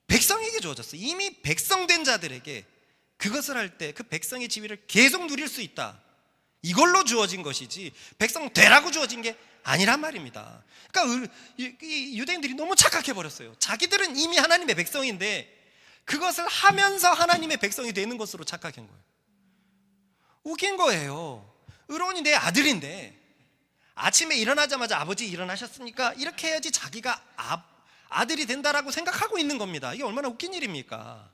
백성에게 주어졌어요. 이미 백성된 자들에게 그것을 할 때 그 백성의 지위를 계속 누릴 수 있다. 이걸로 주어진 것이지 백성 되라고 주어진 게 아니란 말입니다. 그러니까 유대인들이 너무 착각해 버렸어요. 자기들은 이미 하나님의 백성인데 그것을 하면서 하나님의 백성이 되는 것으로 착각한 거예요. 웃긴 거예요. 의로운이 내 아들인데 아침에 일어나자마자 아버지 일어나셨습니까? 이렇게 해야지 자기가 아들이 된다라고 생각하고 있는 겁니다. 이게 얼마나 웃긴 일입니까?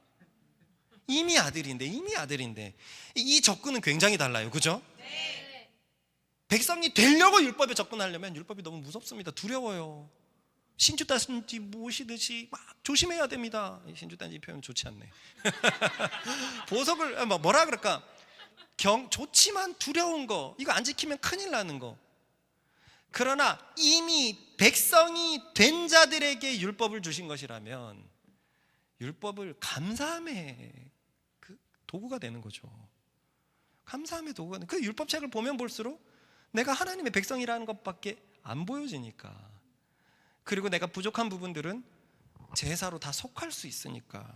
이미 아들인데 이 접근은 굉장히 달라요. 그죠? 백성이 되려고 율법에 접근하려면 율법이 너무 무섭습니다. 두려워요. 신주단지 모시듯이 막 조심해야 됩니다. 신주단지 표현 좋지 않네. 보석을 뭐라 그럴까? 좋지만 두려운 거, 이거 안 지키면 큰일 나는 거. 그러나 이미 백성이 된 자들에게 율법을 주신 것이라면 율법을 감사함의 그 도구가 되는 거죠. 감사함의 도구가 되는, 그 율법책을 보면 볼수록 내가 하나님의 백성이라는 것밖에 안 보여지니까, 그리고 내가 부족한 부분들은 제사로 다 속할 수 있으니까.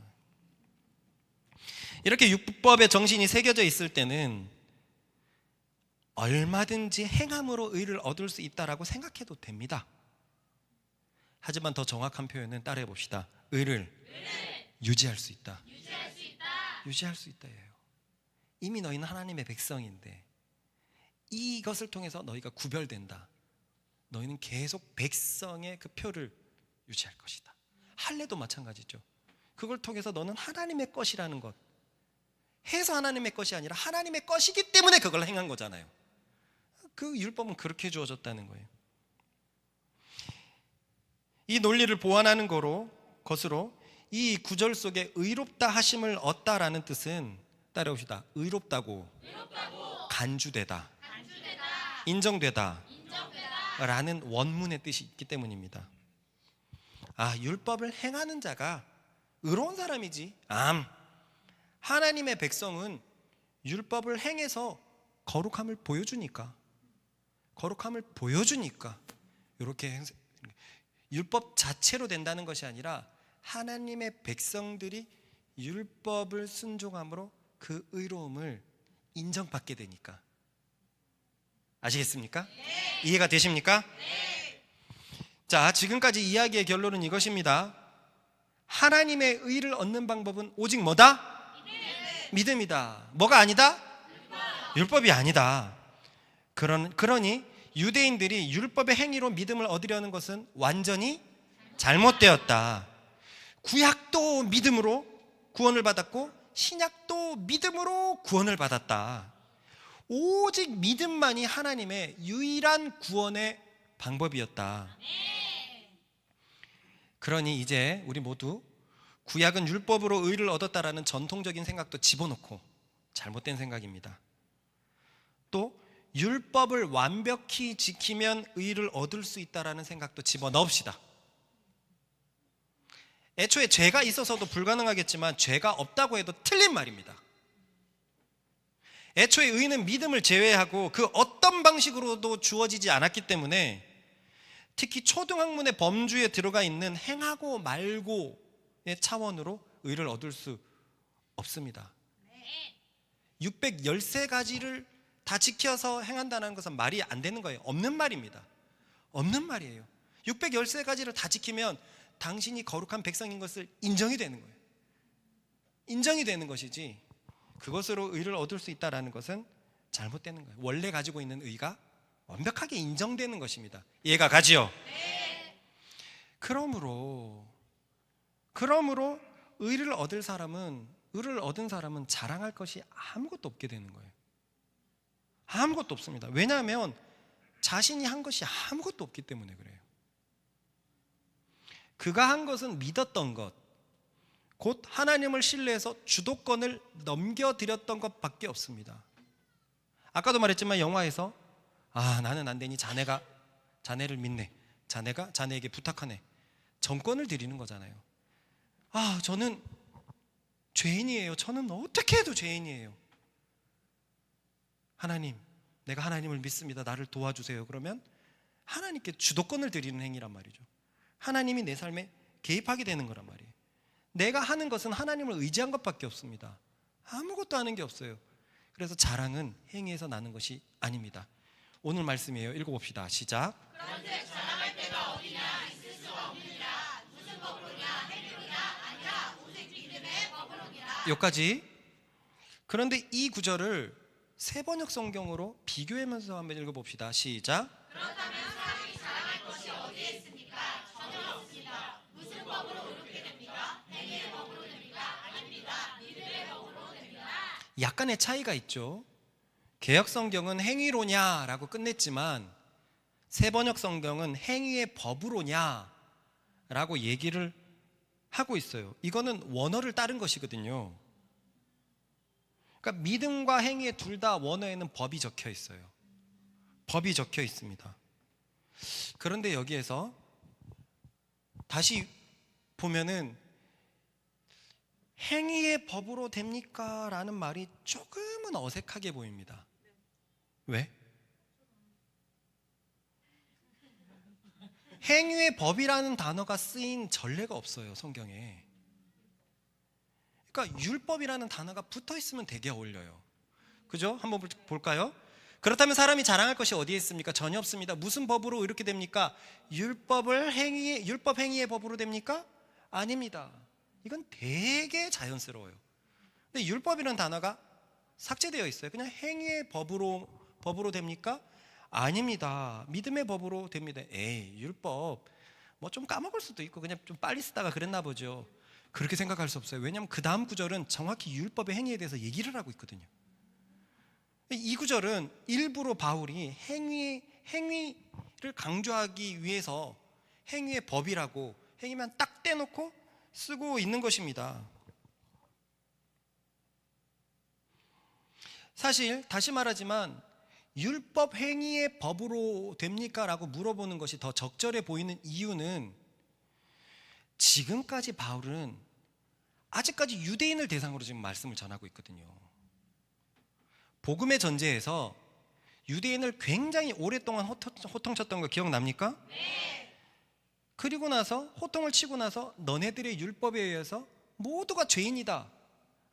이렇게 율법의 정신이 새겨져 있을 때는 얼마든지 행함으로 의를 얻을 수 있다라고 생각해도 됩니다. 하지만 더 정확한 표현은 따라해 봅시다. 의를 유지할 수 있다. 유지할 수 있다예요. 이미 너희는 하나님의 백성인데 이것을 통해서 너희가 구별된다. 너희는 계속 백성의 그 표를 유지할 것이다. 할례도 마찬가지죠. 그걸 통해서 너는 하나님의 것이라는 것, 해서 하나님의 것이 아니라 하나님의 것이기 때문에 그걸 행한 거잖아요. 그 율법은 그렇게 주어졌다는 거예요. 이 논리를 보완하는 것으로 이 구절 속에 의롭다 하심을 얻다라는 뜻은 따라옵시다. 의롭다고 간주되다, 인정되다 라는 원문의 뜻이 있기 때문입니다. 율법을 행하는 자가 의로운 사람이지. 하나님의 백성은 율법을 행해서 거룩함을 보여주니까 이렇게 율법 자체로 된다는 것이 아니라 하나님의 백성들이 율법을 순종함으로 그 의로움을 인정받게 되니까. 아시겠습니까? 네. 이해가 되십니까? 네. 자, 지금까지 이야기의 결론은 이것입니다. 하나님의 의를 얻는 방법은 오직 뭐다? 믿음이다. 뭐가 아니다? 율법이 아니다. 그러니 유대인들이 율법의 행위로 믿음을 얻으려는 것은 완전히 잘못되었다. 구약도 믿음으로 구원을 받았고 신약도 믿음으로 구원을 받았다. 오직 믿음만이 하나님의 유일한 구원의 방법이었다. 그러니 이제 우리 모두 구약은 율법으로 의를 얻었다라는 전통적인 생각도 집어넣고, 잘못된 생각입니다. 또 율법을 완벽히 지키면 의를 얻을 수 있다라는 생각도 집어넣읍시다. 애초에 죄가 있어서도 불가능하겠지만 죄가 없다고 해도 틀린 말입니다. 애초에 의는 믿음을 제외하고 그 어떤 방식으로도 주어지지 않았기 때문에 특히 초등학문의 범주에 들어가 있는 행하고 말고의 차원으로 의를 얻을 수 없습니다. 613가지를 다 지켜서 행한다는 것은 말이 안 되는 거예요. 없는 말입니다. 없는 말이에요. 613가지를 다 지키면 당신이 거룩한 백성인 것을 인정이 되는 거예요. 인정이 되는 것이지 그것으로 의를 얻을 수 있다는 것은 잘못되는 거예요. 원래 가지고 있는 의가 완벽하게 인정되는 것입니다. 이해가 가지요? 네. 그러므로 의를 얻은 사람은 자랑할 것이 아무것도 없게 되는 거예요. 아무것도 없습니다. 왜냐하면 자신이 한 것이 아무것도 없기 때문에 그래요. 그가 한 것은 믿었던 것, 곧 하나님을 신뢰해서 주도권을 넘겨드렸던 것밖에 없습니다. 아까도 말했지만 영화에서 나는 안 되니 자네를 믿네, 자네가 자네에게 부탁하네, 정권을 드리는 거잖아요. 저는 죄인이에요. 저는 어떻게 해도 죄인이에요. 하나님, 내가 하나님을 믿습니다. 나를 도와주세요. 그러면 하나님께 주도권을 드리는 행위란 말이죠. 하나님이 내 삶에 개입하게 되는 거란 말이에요. 내가 하는 것은 하나님을 의지한 것밖에 없습니다. 아무것도 하는 게 없어요. 그래서 자랑은 행위에서 나는 것이 아닙니다. 오늘 말씀이에요. 읽어봅시다. 시작. 그런데 자랑할 때가 어디냐, 있을 수가 없느니라. 무슨 법으로냐, 행위로냐, 아니라 오직 믿음의 법으로니라. 여기까지. 그런데 이 구절을 세번역 성경으로 비교하면서 한번 읽어봅시다. 시작. 그렇다면 사람이 자랑할 것이 어디에 있습니까? 전혀 없습니다. 무슨 법으로 의롭게 됩니까? 행위의 법으로 됩니까? 아닙니다. 믿음의 법으로 약간의 차이가 있죠. 개역 성경은 행위로냐라고 끝냈지만 새번역 성경은 행위의 법으로냐라고 얘기를 하고 있어요. 이거는 원어를 따른 것이거든요. 그러니까 믿음과 행위의 둘 다 원어에는 법이 적혀 있어요. 법이 적혀 있습니다. 그런데 여기에서 다시 보면은 행위의 법으로 됩니까? 라는 말이 조금은 어색하게 보입니다. 왜? 행위의 법이라는 단어가 쓰인 전례가 없어요, 성경에. 그러니까 율법이라는 단어가 붙어 있으면 되게 어울려요. 그죠? 한번 볼까요? 그렇다면 사람이 자랑할 것이 어디에 있습니까? 전혀 없습니다. 무슨 법으로 이렇게 됩니까? 율법 행위의 법으로 됩니까? 아닙니다. 이건 되게 자연스러워요. 근데 율법이라는 단어가 삭제되어 있어요. 그냥 행위의 법으로 됩니까? 아닙니다. 믿음의 법으로 됩니다. 에이, 율법 뭐 좀 까먹을 수도 있고 그냥 좀 빨리 쓰다가 그랬나 보죠. 그렇게 생각할 수 없어요. 왜냐하면 그 다음 구절은 정확히 율법의 행위에 대해서 얘기를 하고 있거든요. 이 구절은 일부러 바울이 행위를 강조하기 위해서 행위의 법이라고 행위만 딱 떼놓고 쓰고 있는 것입니다. 사실 다시 말하지만 율법 행위의 법으로 됩니까? 라고 물어보는 것이 더 적절해 보이는 이유는 지금까지 바울은 아직까지 유대인을 대상으로 지금 말씀을 전하고 있거든요. 복음의 전제에서 유대인을 굉장히 오랫동안 호통쳤던 거 기억납니까? 네. 그리고 나서 호통을 치고 나서 너네들의 율법에 의해서 모두가 죄인이다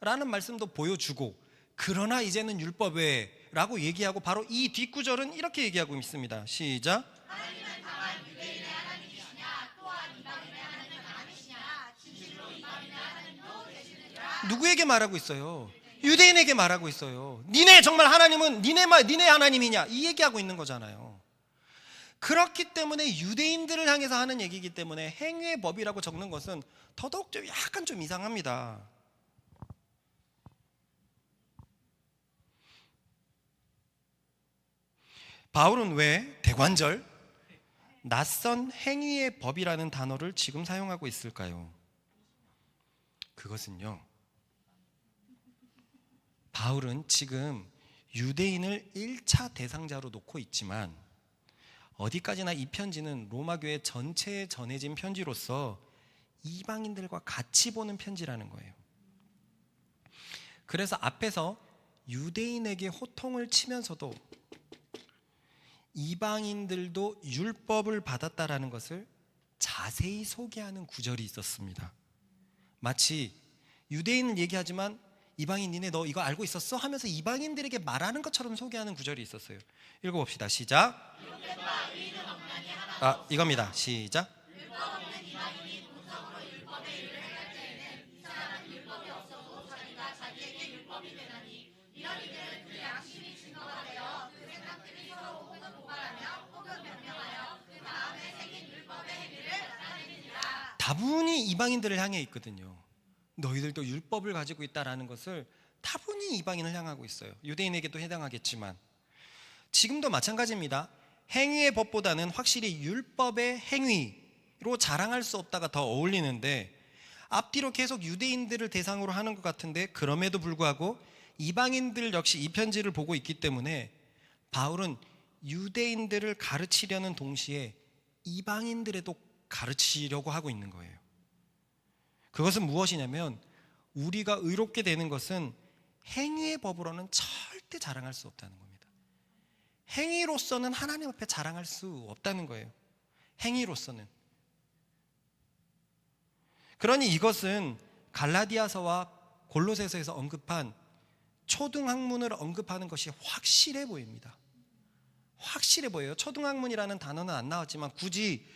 라는 말씀도 보여주고, 그러나 이제는 율법 외에 라고 얘기하고 바로 이 뒷구절은 이렇게 얘기하고 있습니다. 시작. 하나님은 다만 유대인의 하나님이시냐 또한 이방인의 하나님은 아니시냐 진실로 이방인의 하나님도 되시느니라. 누구에게 말하고 있어요? 유대인에게 말하고 있어요. 니네 정말 하나님은 니네 하나님이냐? 이 얘기하고 있는 거잖아요. 그렇기 때문에 유대인들을 향해서 하는 얘기이기 때문에 행위의 법이라고 적는 것은 더더욱 좀 약간 좀 이상합니다. 바울은 왜 대관절 낯선 행위의 법이라는 단어를 지금 사용하고 있을까요? 그것은요, 바울은 지금 유대인을 1차 대상자로 놓고 있지만 어디까지나 이 편지는 로마 교회 전체에 전해진 편지로서 이방인들과 같이 보는 편지라는 거예요. 그래서 앞에서 유대인에게 호통을 치면서도 이방인들도 율법을 받았다라는 것을 자세히 소개하는 구절이 있었습니다. 마치 유대인은 얘기하지만 이방인 니네 너 이거 알고 있었어? 하면서 이방인들에게 말하는 것처럼 소개하는 구절이 있었어요. 읽어봅시다. 시작. 이겁니다. 시작. 다분히 이방인들을 향해 있거든요. 너희들도 율법을 가지고 있다라는 것을 다분히 이방인을 향하고 있어요. 유대인에게도 해당하겠지만 지금도 마찬가지입니다. 행위의 법보다는 확실히 율법의 행위로 자랑할 수 없다가 더 어울리는데, 앞뒤로 계속 유대인들을 대상으로 하는 것 같은데 그럼에도 불구하고 이방인들 역시 이 편지를 보고 있기 때문에 바울은 유대인들을 가르치려는 동시에 이방인들에도 가르치려고 하고 있는 거예요. 그것은 무엇이냐면 우리가 의롭게 되는 것은 행위의 법으로는 절대 자랑할 수 없다는 겁니다. 행위로서는 하나님 앞에 자랑할 수 없다는 거예요. 행위로서는. 그러니 이것은 갈라디아서와 골로새서에서 언급한 초등학문을 언급하는 것이 확실해 보입니다. 확실해 보여요. 초등학문이라는 단어는 안 나왔지만 굳이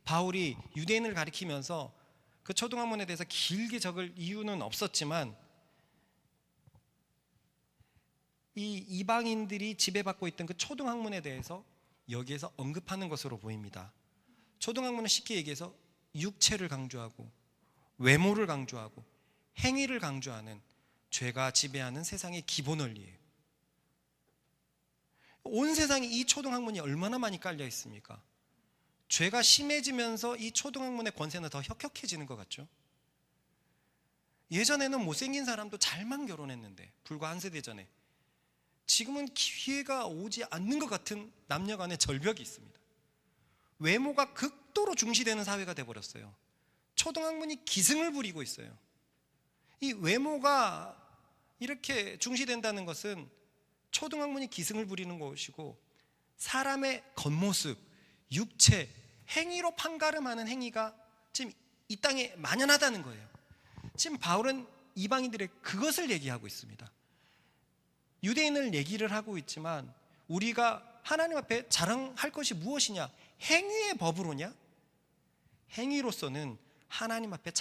바울이 유대인을 가리키면서 그 초등학문에 대해서 길게 적을 이유는 없었지만 이 이방인들이 지배받고 있던 그 초등학문에 대해서 여기에서 언급하는 것으로 보입니다. 초등학문은 쉽게 얘기해서 육체를 강조하고 외모를 강조하고 행위를 강조하는 죄가 지배하는 세상의 기본 원리예요. 온 세상에 이 초등학문이 얼마나 많이 깔려 있습니까? 죄가 심해지면서 이 초등학문의 권세는 더 혁혁해지는 것 같죠? 예전에는 못생긴 사람도 잘만 결혼했는데, 불과 한 세대 전에, 지금은 기회가 오지 않는 것 같은 남녀 간의 절벽이 있습니다. 외모가 극도로 중시되는 사회가 되어버렸어요. 초등학문이 기승을 부리고 있어요. 이 외모가 이렇게 중시된다는 것은 초등학문이 기승을 부리는 것이고, 사람의 겉모습, 육체, 행위로 판가름하는 행위가 지금 이 땅에 만연하다는 거예요. 지금 바울은 이방인들의 그것을 얘기하고 있습니다. 유대인을 얘기를 하고 있지만 우리가 하나님 앞에 자랑할 것이 무엇이냐? 행위의 법으로냐? 행위로서는 하나님 앞에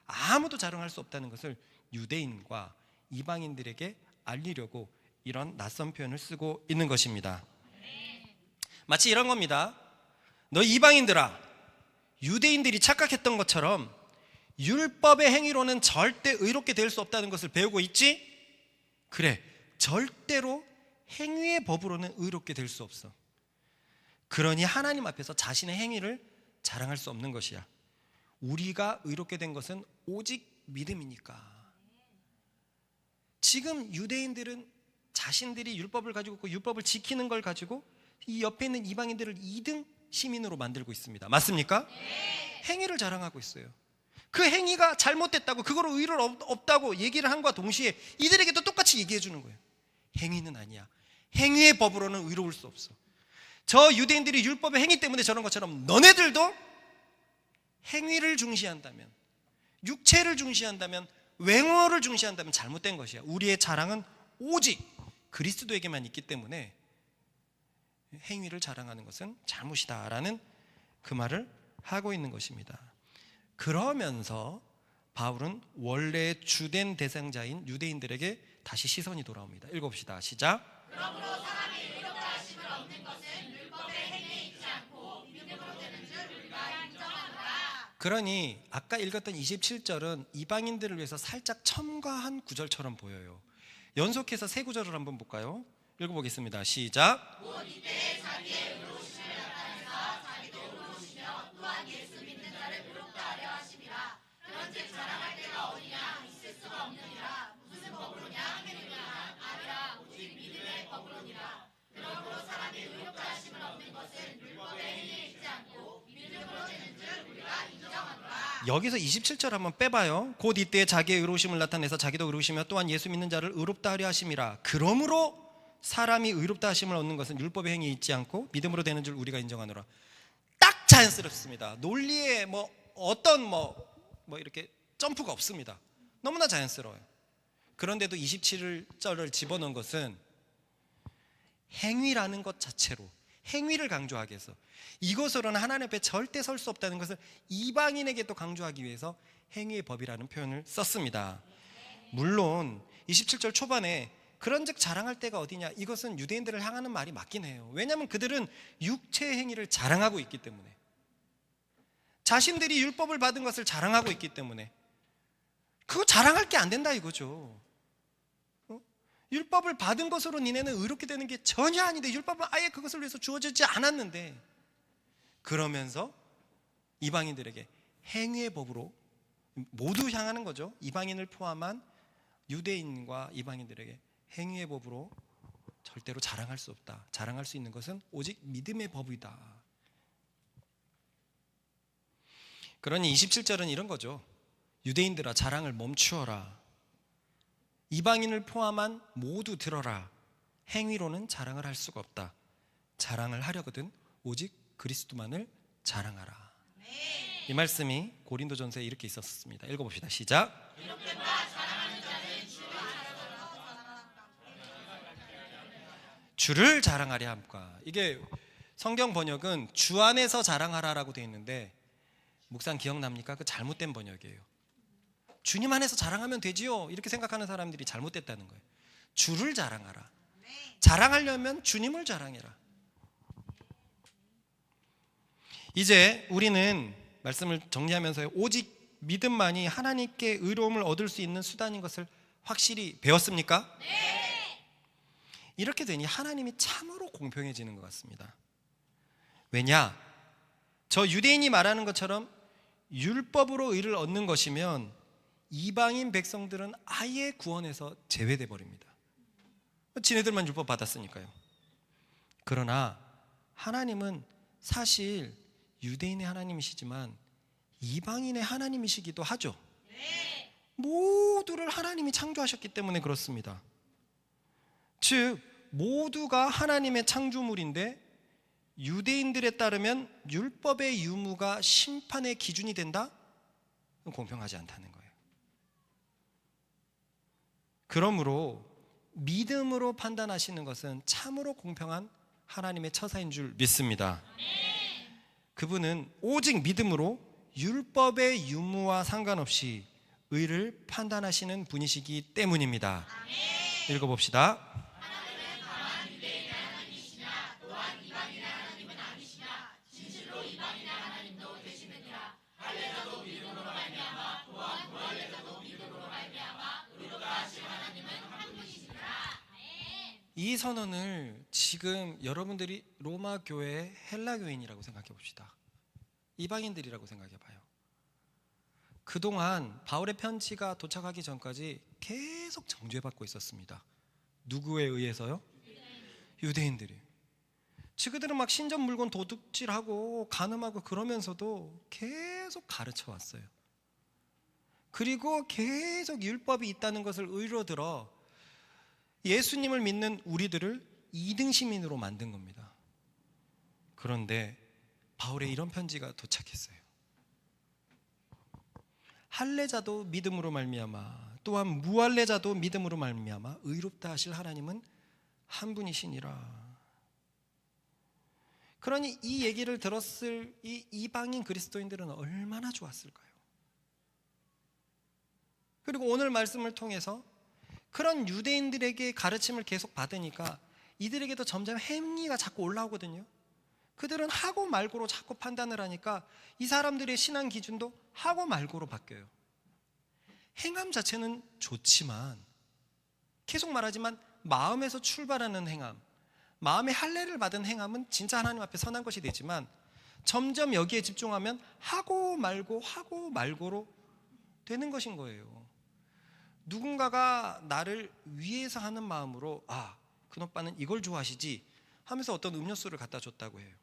아무도 자랑할 수 없다는 것을 유대인과 이방인들에게 알리려고 이런 낯선 표현을 쓰고 있는 것입니다. 마치 이런 겁니다. 너 이방인들아, 유대인들이 착각했던 것처럼 율법의 행위로는 절대 의롭게 될 수 없다는 것을 배우고 있지? 그래, 절대로 행위의 법으로는 의롭게 될 수 없어. 그러니 하나님 앞에서 자신의 행위를 자랑할 수 없는 것이야. 우리가 의롭게 된 것은 오직 믿음이니까. 지금 유대인들은 자신들이 율법을 가지고 있고 율법을 지키는 걸 가지고 이 옆에 있는 이방인들을 2등 시민으로 만들고 있습니다. 맞습니까? 행위를 자랑하고 있어요. 그 행위가 잘못됐다고, 그거로 의를 없다고 얘기를 한과 동시에 이들에게도 똑같이 얘기해 주는 거예요. 행위는 아니야. 행위의 법으로는 의로울 수 없어. 저 유대인들이 율법의 행위 때문에 저런 것처럼 너네들도 행위를 중시한다면, 육체를 중시한다면, 외모를 중시한다면 잘못된 것이야. 우리의 자랑은 오직 그리스도에게만 있기 때문에 행위를 자랑하는 것은 잘못이다라는 그 말을 하고 있는 것입니다. 그러면서 바울은 원래 주된 대상자인 유대인들에게 다시 시선이 돌아옵니다. 읽어봅시다. 시작. 그러므로 사람이 의롭다 하심을 얻는 것은 율법의 행위에 있지 않고 믿음으로 되는 줄 우리가 인정하노라. 그러니 아까 읽었던 27절은 이방인들을 위해서 살짝 첨가한 구절처럼 보여요. 연속해서 세 구절을 한번 볼까요? 읽어보겠습니다. 시작. 곧 이때에 자기의 의로우심을 나타내사 자기도 의로우시며 또한 예수 믿는 자를 의롭다 하려 하심이라. 그런즉 자랑할 데가 어디냐? 있을 수가 없느니라. 무슨 법으로냐? 행위로냐? 아니라 오직 믿음의 법으로니라. 그러므로 사람이 의롭다 하심을 얻는 것은 율법의 행위에 있지 않고 믿음으로 되는 줄 우리가 인정하노라. 여기서 27절 한번 빼봐요. 곧 이때 자기의 의로우심을 나타내서 자기도 의로우시며 또한 예수 믿는 자를 의롭다 하려 하심이라. 그러므로 사람이 의롭다 하심을 얻는 것은 율법의 행위에 있지 않고 믿음으로 되는 줄 우리가 인정하노라. 딱 자연스럽습니다. 논리에 어떤 이렇게 점프가 없습니다. 너무나 자연스러워요. 그런데도 27절을 집어넣은 것은 행위라는 것 자체로, 행위를 강조하기 위해서, 이것으로는 하나님 앞에 절대 설 수 없다는 것을 이방인에게 또 강조하기 위해서 행위의 법이라는 표현을 썼습니다. 물론 27절 초반에 그런즉 자랑할 때가 어디냐, 이것은 유대인들을 향하는 말이 맞긴 해요. 왜냐하면 그들은 육체의 행위를 자랑하고 있기 때문에, 자신들이 율법을 받은 것을 자랑하고 있기 때문에 그거 자랑할 게 안 된다 이거죠. 율법을 받은 것으로 니네는 의롭게 되는 게 전혀 아닌데, 율법은 아예 그것을 위해서 주어지지 않았는데, 그러면서 이방인들에게 행위의 법으로 모두 향하는 거죠. 이방인을 포함한 유대인과 이방인들에게 행위의 법으로 절대로 자랑할 수 없다. 자랑할 수 있는 것은 오직 믿음의 법이다. 그러니 27절은 이런 거죠. 유대인들아, 자랑을 멈추어라. 이방인을 포함한 모두 들어라. 행위로는 자랑을 할 수가 없다. 자랑을 하려거든 오직 그리스도만을 자랑하라. 이 말씀이 고린도전서에 이렇게 있었습니다. 읽어봅시다. 시작. 주를 자랑하려 함과. 이게 성경 번역은 주 안에서 자랑하라라고 되어 있는데, 묵상 기억납니까? 그 잘못된 번역이에요. 주님 안에서 자랑하면 되지요, 이렇게 생각하는 사람들이 잘못됐다는 거예요. 주를 자랑하라. 자랑하려면 주님을 자랑해라. 이제 우리는 말씀을 정리하면서 오직 믿음만이 하나님께 의로움을 얻을 수 있는 수단인 것을 확실히 배웠습니까? 이렇게 되니 하나님이 참으로 공평해지는 것 같습니다. 왜냐? 저 유대인이 말하는 것처럼 율법으로 의를 얻는 것이면 이방인 백성들은 아예 구원에서 제외돼 버립니다. 지네들만 율법 받았으니까요. 그러나 하나님은 사실 유대인의 하나님이시지만 이방인의 하나님이시기도 하죠. 모두를 하나님이 창조하셨기 때문에 그렇습니다. 즉 모두가 하나님의 창조물인데 유대인들에 따르면 율법의 유무가 심판의 기준이 된다? 그건 공평하지 않다는 거예요. 그러므로 믿음으로 판단하시는 것은 참으로 공평한 하나님의 처사인 줄 믿습니다. 그분은 오직 믿음으로 율법의 유무와 상관없이 의를 판단하시는 분이시기 때문입니다. 읽어봅시다. 이 선언을 지금 여러분들이 로마 교회 헬라 교인이라고 생각해 봅시다. 이방인들이라고 생각해 봐요. 그동안 바울의 편지가 도착하기 전까지 계속 정죄받고 있었습니다. 누구에 의해서요? 유대인들이. 그들은 막 신전 물건 도둑질하고 간음하고 그러면서도 계속 가르쳐 왔어요. 그리고 계속 율법이 있다는 것을 의로 들어 예수님을 믿는 우리들을 2등 시민으로 만든 겁니다. 그런데 바울의 이런 편지가 도착했어요. 할례자도 믿음으로 말미암아 또한 무할례자도 믿음으로 말미암아 의롭다 하실 하나님은 한 분이시니라. 그러니 이 얘기를 들었을 이 이방인 그리스도인들은 얼마나 좋았을까요? 그리고 오늘 말씀을 통해서 그런 유대인들에게 가르침을 계속 받으니까 이들에게도 점점 행위가 자꾸 올라오거든요. 그들은 하고 말고로 자꾸 판단을 하니까 이 사람들의 신앙 기준도 하고 말고로 바뀌어요. 행함 자체는 좋지만 계속 말하지만 마음에서 출발하는 행함, 마음의 할례를 받은 행함은 진짜 하나님 앞에 선한 것이 되지만 점점 여기에 집중하면 하고 말고로 되는 것인 거예요. 누군가가 나를 위해서 하는 마음으로 그 오빠는 이걸 좋아하시지 하면서 어떤 음료수를 갖다 줬다고 해요.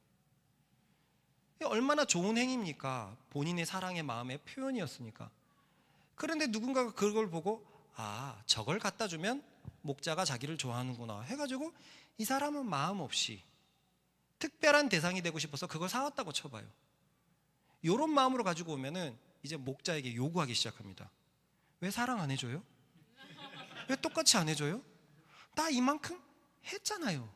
얼마나 좋은 행위입니까? 본인의 사랑의 마음의 표현이었으니까. 그런데 누군가가 그걸 보고 저걸 갖다 주면 목자가 자기를 좋아하는구나 해가지고 이 사람은 마음 없이 특별한 대상이 되고 싶어서 그걸 사왔다고 쳐봐요. 이런 마음으로 가지고 오면은 이제 목자에게 요구하기 시작합니다. 왜 사랑 안 해줘요? 왜 똑같이 안 해줘요? 나 이만큼 했잖아요.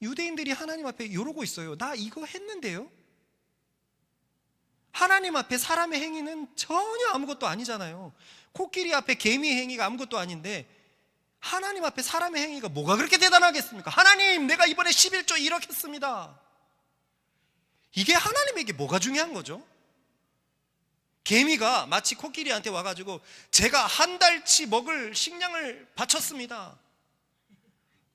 유대인들이 하나님 앞에 이러고 있어요. 나 이거 했는데요. 하나님 앞에 사람의 행위는 전혀 아무것도 아니잖아요. 코끼리 앞에 개미의 행위가 아무것도 아닌데 하나님 앞에 사람의 행위가 뭐가 그렇게 대단하겠습니까? 하나님, 내가 이번에 11조 1억 했습니다. 이게 하나님에게 뭐가 중요한 거죠? 개미가 마치 코끼리한테 와가지고 제가 한 달치 먹을 식량을 바쳤습니다.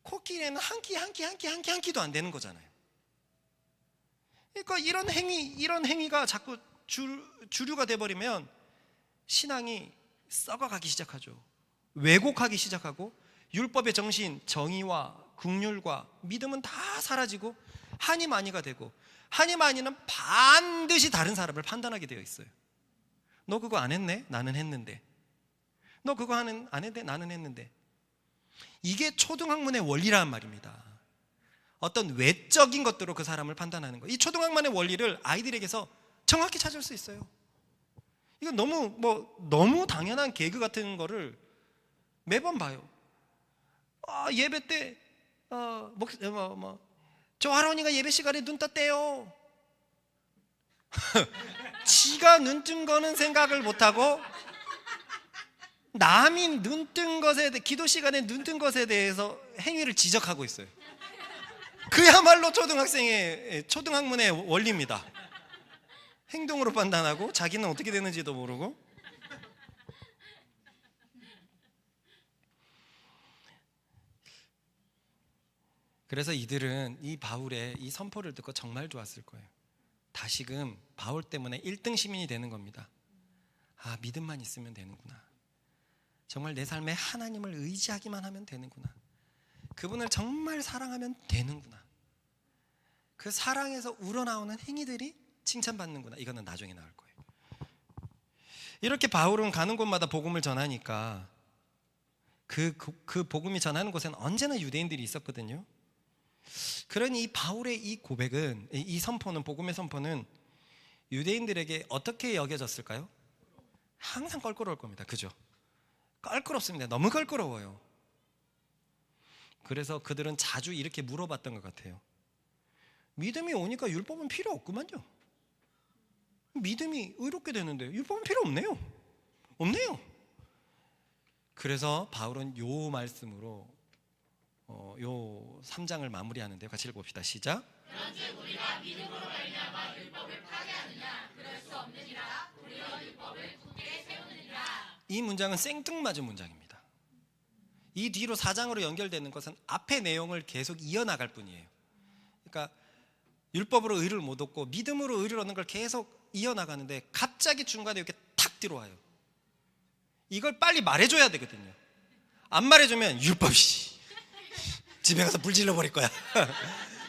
코끼리는 한 끼도 안 되는 거잖아요. 그러니까 이런 행위가 자꾸 주류가 돼버리면 신앙이 썩어가기 시작하죠. 왜곡하기 시작하고 율법의 정신, 정의와 긍휼과 믿음은 다 사라지고 하니 마니가 되고 하니 마니는 반드시 다른 사람을 판단하게 되어 있어요. 너 그거 안 했네? 나는 했는데. 너 그거 안 했네? 나는 했는데. 이게 초등학문의 원리란 말입니다. 어떤 외적인 것들로 그 사람을 판단하는 거예요. 이 초등학문의 원리를 아이들에게서 정확히 찾을 수 있어요. 이건 너무 당연한 개그 같은 거를 매번 봐요. 예배 때 저 할아버니가 예배 시간에 눈 떴대요. 지가 눈 뜬 거는 생각을 못하고 남이 눈 뜬 것에 대해 기도 시간에 눈 뜬 것에 대해서 행위를 지적하고 있어요. 그야말로 초등학문의 원리입니다. 행동으로 판단하고 자기는 어떻게 되는지도 모르고. 그래서 이들은 이 바울의 이 선포를 듣고 정말 좋았을 거예요. 다시금 바울 때문에 1등 시민이 되는 겁니다. 아, 믿음만 있으면 되는구나. 정말 내 삶에 하나님을 의지하기만 하면 되는구나. 그분을 정말 사랑하면 되는구나. 그 사랑에서 우러나오는 행위들이 칭찬받는구나. 이거는 나중에 나올 거예요. 이렇게 바울은 가는 곳마다 복음을 전하니까 그 복음이 전하는 곳에는 언제나 유대인들이 있었거든요. 그러니 이 바울의 이 고백은, 이 선포는, 복음의 선포는 유대인들에게 어떻게 여겨졌을까요? 항상 껄끄러울 겁니다. 그죠? 껄끄럽습니다. 너무 껄끄러워요. 그래서 그들은 자주 이렇게 물어봤던 것 같아요. 믿음이 오니까 율법은 필요 없구만요. 믿음이 의롭게 되는데 율법은 필요 없네요. 없네요. 그래서 바울은 요 말씀으로 요 3장을 마무리하는데요. 같이 읽어봅시다. 시작. 그런즉 우리가 믿음으로 말미암아 율법을 파괴하느냐? 그럴 수 없느니라. 우리가 율법을 굳게 세우느니라. 이 문장은 생뚱맞은 문장입니다. 이 뒤로 4장으로 연결되는 것은 앞의 내용을 계속 이어나갈 뿐이에요. 그러니까 율법으로 의를 못 얻고 믿음으로 의를 얻는 걸 계속 이어나가는데 갑자기 중간에 이렇게 탁 들어와요. 이걸 빨리 말해줘야 되거든요. 안 말해주면 율법이 집에 가서 불 질러버릴 거야.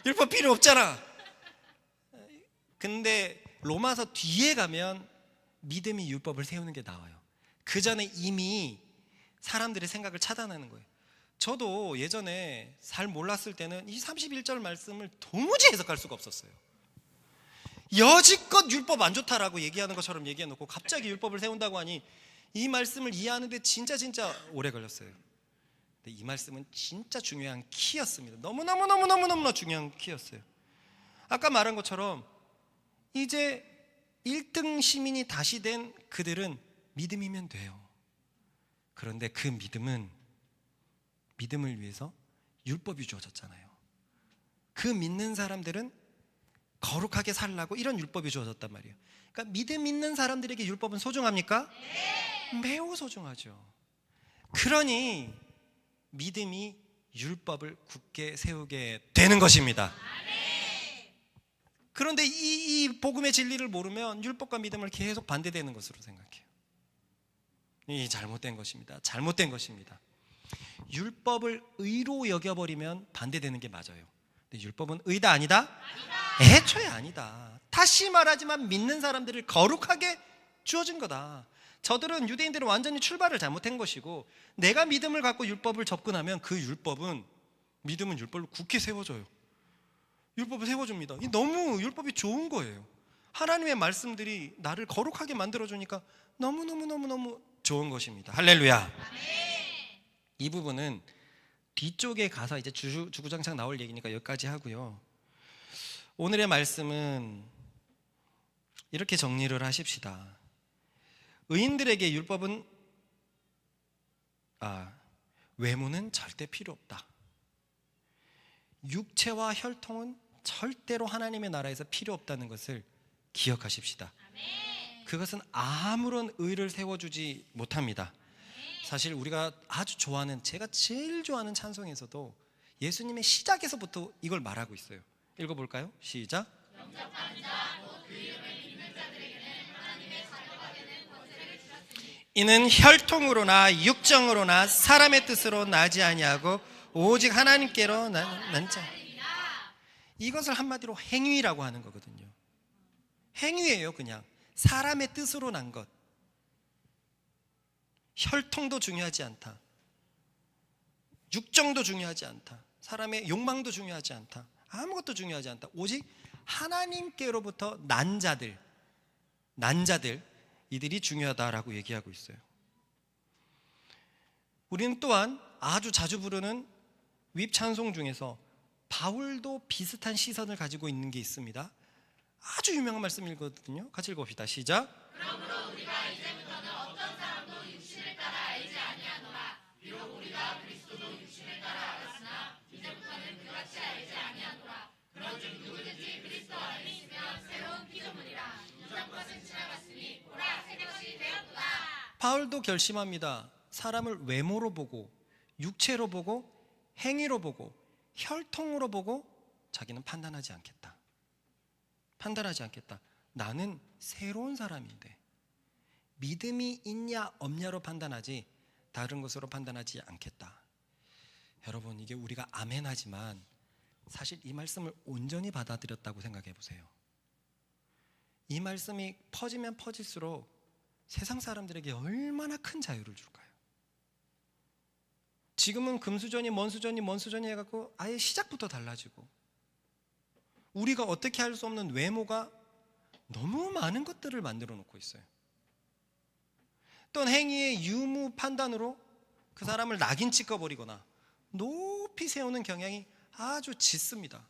율법 필요 없잖아. 근데 로마서 뒤에 가면 믿음이 율법을 세우는 게 나와요. 그 전에 이미 사람들의 생각을 차단하는 거예요. 저도 예전에 잘 몰랐을 때는 이 31절 말씀을 도무지 해석할 수가 없었어요. 여지껏 율법 안 좋다라고 얘기하는 것처럼 얘기해놓고 갑자기 율법을 세운다고 하니 이 말씀을 이해하는데 진짜 오래 걸렸어요. 근데 이 말씀은 진짜 중요한 키였습니다. 너무너무너무너무너무 중요한 키였어요. 아까 말한 것처럼 이제 1등 시민이 다시 된 그들은 믿음이면 돼요. 그런데 그 믿음을 위해서 율법이 주어졌잖아요. 그 믿는 사람들은 거룩하게 살라고 이런 율법이 주어졌단 말이에요. 그러니까 믿음 있는 사람들에게 율법은 소중합니까? 네. 매우 소중하죠. 그러니 믿음이 율법을 굳게 세우게 되는 것입니다. 그런데 이 복음의 진리를 모르면 율법과 믿음을 계속 반대되는 것으로 생각해요. 이 잘못된 것입니다. 잘못된 것입니다. 율법을 의로 여겨버리면 반대되는 게 맞아요. 근데 율법은 의다 아니다? 애초에 아니다. 다시 말하지만 믿는 사람들을 거룩하게 주어진 거다. 저들은 유대인들은 완전히 출발을 잘못한 것이고 내가 믿음을 갖고 율법을 접근하면 그 믿음은 율법을 굳게 세워줘요. 율법을 세워줍니다. 너무 율법이 좋은 거예요. 하나님의 말씀들이 나를 거룩하게 만들어주니까 너무너무 좋은 것입니다. 할렐루야. 이 부분은 뒤쪽에 가서 이제 주구장창 나올 얘기니까 여기까지 하고요. 오늘의 말씀은 이렇게 정리를 하십시다. 의인들에게 율법은 외모는 절대 필요 없다. 육체와 혈통은 절대로 하나님의 나라에서 필요 없다는 것을 기억하십시다. 그것은 아무런 의를 세워주지 못합니다. 사실 우리가 아주 좋아하는, 제가 제일 좋아하는 찬송에서도 예수님의 시작에서부터 이걸 말하고 있어요. 읽어볼까요? 시작. 영접하는 자, 곧 그 이름을 믿는 자들에게는 하나님의 자녀가 되는 권세를 주셨으니 이는 혈통으로나 육정으로나 사람의 뜻으로 나지 아니하고 오직 하나님께로 난 자. 이것을 한마디로 행위라고 하는 거거든요. 행위예요. 그냥 사람의 뜻으로 난 것. 혈통도 중요하지 않다. 육정도 중요하지 않다. 사람의 욕망도 중요하지 않다. 아무것도 중요하지 않다. 오직 하나님께로부터 난 자들 이들이 중요하다라고 얘기하고 있어요. 우리는 또한 아주 자주 부르는 윗 찬송 중에서 바울도 비슷한 시선을 가지고 있는 게 있습니다. 아주 유명한 말씀이거든요. 같이 읽어봅시다. 시작. 그러므로 우리가 이제부터는 어떤 사람도 육신을 따라 알지 아니하노라. 비록 우리가 그리스도도 육신을 따라 알았으나 이제부터는 그같이 알지 아니하노라. 그런즉 누구든지 그리스도 안에 있으면 새로운 피조물이라. 이전 것은 지나갔으니 보라 새 것이 되었도다. 바울도 결심합니다. 사람을 외모로 보고 육체로 보고 행위로 보고 혈통으로 보고 자기는 판단하지 않겠다. 판단하지 않겠다. 나는 새로운 사람인데 믿음이 있냐 없냐로 판단하지 다른 것으로 판단하지 않겠다. 여러분, 이게 우리가 아멘하지만 사실 이 말씀을 온전히 받아들였다고 생각해 보세요. 이 말씀이 퍼지면 퍼질수록 세상 사람들에게 얼마나 큰 자유를 줄까요? 지금은 금수저니 먼수저니 해갖고 아예 시작부터 달라지고, 우리가 어떻게 할 수 없는 외모가 너무 많은 것들을 만들어 놓고 있어요. 또는 행위의 유무 판단으로 그 사람을 낙인 찍어버리거나 높이 세우는 경향이 아주 짙습니다.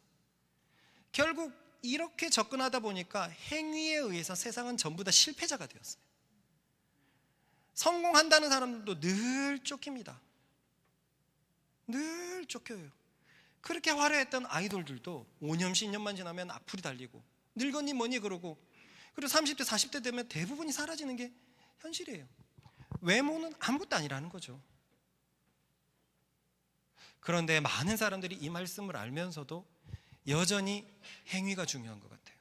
결국 이렇게 접근하다 보니까 행위에 의해서 세상은 전부 다 실패자가 되었어요. 성공한다는 사람들도 늘 쫓깁니다. 늘 쫓겨요. 그렇게 화려했던 아이돌들도 5년 10년만 지나면 악플이 달리고 늙었니 뭐니 그러고, 그리고 30대 40대 되면 대부분이 사라지는 게 현실이에요. 외모는 아무것도 아니라는 거죠. 그런데 많은 사람들이 이 말씀을 알면서도 여전히 행위가 중요한 것 같아요.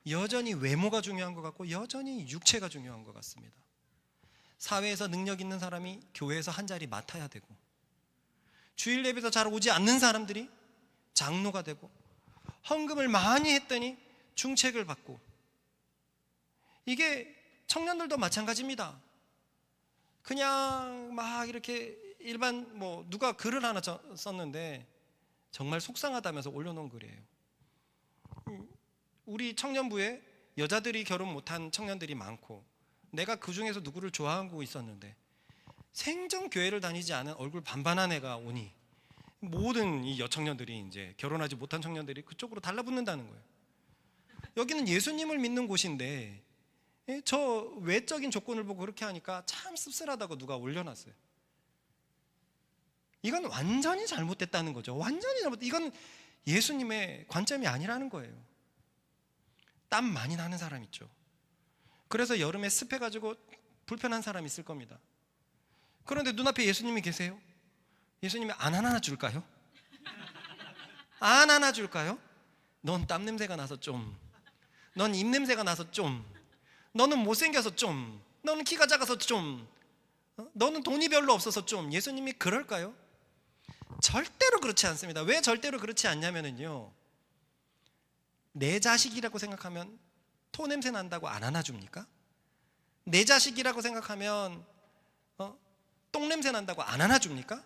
여전히 외모가 중요한 것 같고 여전히 육체가 중요한 것 같습니다. 사회에서 능력 있는 사람이 교회에서 한 자리 맡아야 되고, 주일 예배에서 잘 오지 않는 사람들이 장로가 되고, 헌금을 많이 했더니 중책을 받고, 이게 청년들도 마찬가지입니다. 그냥 막 이렇게 일반 누가 글을 하나 썼는데 정말 속상하다면서 올려놓은 글이에요. 우리 청년부에 여자들이 결혼 못한 청년들이 많고 내가 그 중에서 누구를 좋아하고 있었는데 생전 교회를 다니지 않은 얼굴 반반한 애가 오니 모든 이 여청년들이 이제 결혼하지 못한 청년들이 그쪽으로 달라붙는다는 거예요. 여기는 예수님을 믿는 곳인데 저 외적인 조건을 보고 그렇게 하니까 참 씁쓸하다고 누가 올려놨어요. 이건 완전히 잘못됐다는 거죠. 완전히 잘못. 이건 예수님의 관점이 아니라는 거예요. 땀 많이 나는 사람 있죠. 그래서 여름에 습해가지고 불편한 사람 있을 겁니다. 그런데 눈앞에 예수님이 계세요. 예수님이 안 하나 줄까요? 안 하나 줄까요? 넌 땀 냄새가 나서 좀, 넌 입 냄새가 나서 좀, 너는 못생겨서 좀, 너는 키가 작아서 좀, 너는 돈이 별로 없어서 좀. 예수님이 그럴까요? 절대로 그렇지 않습니다. 왜 절대로 그렇지 않냐면요, 내 자식이라고 생각하면 토 냄새 난다고 안 안아줍니까? 내 자식이라고 생각하면 똥 냄새 난다고 안 안아줍니까?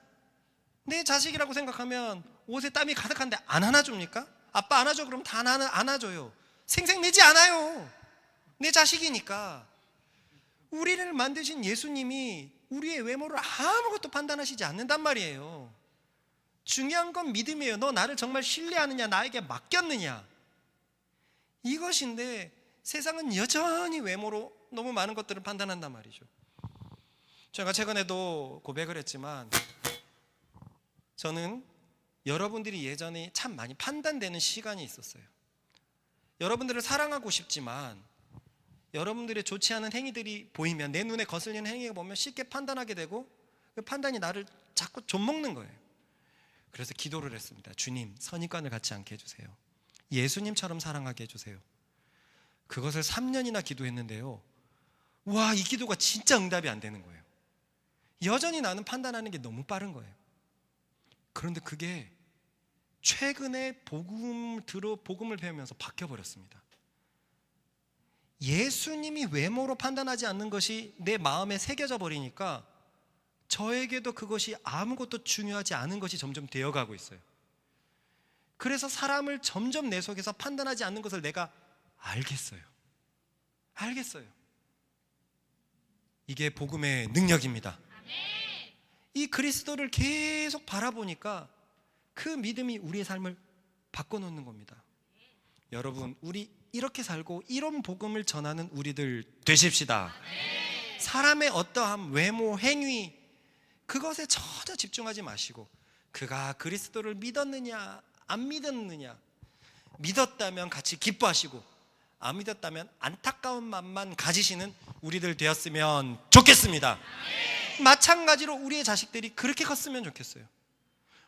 내 자식이라고 생각하면 옷에 땀이 가득한데 안 안아줍니까? 아빠 안아줘 그러면 다 안아줘요. 생색내지 않아요. 내 자식이니까. 우리를 만드신 예수님이 우리의 외모를 아무것도 판단하시지 않는단 말이에요. 중요한 건 믿음이에요. 너 나를 정말 신뢰하느냐, 나에게 맡겼느냐, 이것인데 세상은 여전히 외모로 너무 많은 것들을 판단한단 말이죠. 제가 최근에도 고백을 했지만 저는 여러분들이 예전에 참 많이 판단되는 시간이 있었어요. 여러분들을 사랑하고 싶지만 여러분들의 좋지 않은 행위들이 보이면, 내 눈에 거슬리는 행위가 보면 쉽게 판단하게 되고 그 판단이 나를 자꾸 좀먹는 거예요. 그래서 기도를 했습니다. 주님, 선입관을 갖지 않게 해주세요. 예수님처럼 사랑하게 해주세요. 그것을 3년이나 기도했는데요, 와, 이 기도가 진짜 응답이 안 되는 거예요. 여전히 나는 판단하는 게 너무 빠른 거예요. 그런데 그게 최근에 복음을 배우면서 바뀌어버렸습니다. 예수님이 외모로 판단하지 않는 것이 내 마음에 새겨져 버리니까 저에게도 그것이 아무것도 중요하지 않은 것이 점점 되어가고 있어요. 그래서 사람을 점점 내 속에서 판단하지 않는 것을 내가 알겠어요. 이게 복음의 능력입니다. 이 그리스도를 계속 바라보니까 그 믿음이 우리의 삶을 바꿔놓는 겁니다. 여러분, 우리 이렇게 살고 이런 복음을 전하는 우리들 되십시다. 사람의 어떠한 외모, 행위, 그것에 전혀 집중하지 마시고 그가 그리스도를 믿었느냐 안 믿었느냐, 믿었다면 같이 기뻐하시고 안 믿었다면 안타까운 마음만 가지시는 우리들 되었으면 좋겠습니다. 마찬가지로 우리의 자식들이 그렇게 컸으면 좋겠어요.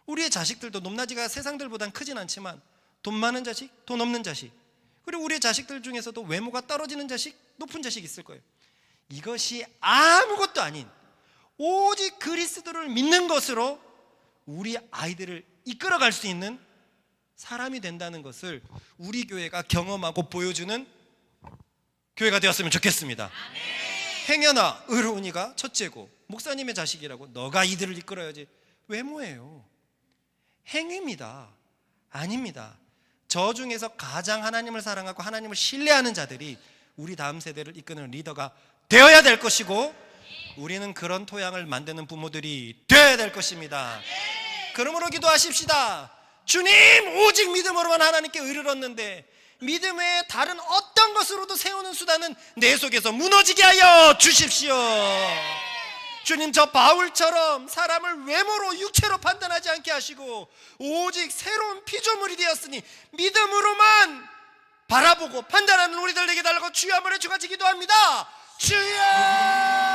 우리의 자식들도 높낮이가 세상들보단 크진 않지만 돈 많은 자식, 돈 없는 자식, 그리고 우리의 자식들 중에서도 외모가 떨어지는 자식, 높은 자식 있을 거예요. 이것이 아무것도 아닌 오직 그리스도를 믿는 것으로 우리 아이들을 이끌어갈 수 있는 사람이 된다는 것을 우리 교회가 경험하고 보여주는 교회가 되었으면 좋겠습니다. 행여나 의로운이가 첫째고 목사님의 자식이라고 너가 이들을 이끌어야지, 외모예요. 행위입니다. 아닙니다. 저 중에서 가장 하나님을 사랑하고 하나님을 신뢰하는 자들이 우리 다음 세대를 이끄는 리더가 되어야 될 것이고, 우리는 그런 토양을 만드는 부모들이 되어야 될 것입니다. 그러므로 기도하십시다. 주님, 오직 믿음으로만 하나님께 의를 얻는데 믿음 외에 다른 어떤 것으로도 세우는 수단은 내 속에서 무너지게 하여 주십시오. 주님, 저 바울처럼 사람을 외모로 육체로 판단하지 않게 하시고 오직 새로운 피조물이 되었으니 믿음으로만 바라보고 판단하는 우리들 되게 달라고 주여 한번 해주같이 기도합니다. 주여!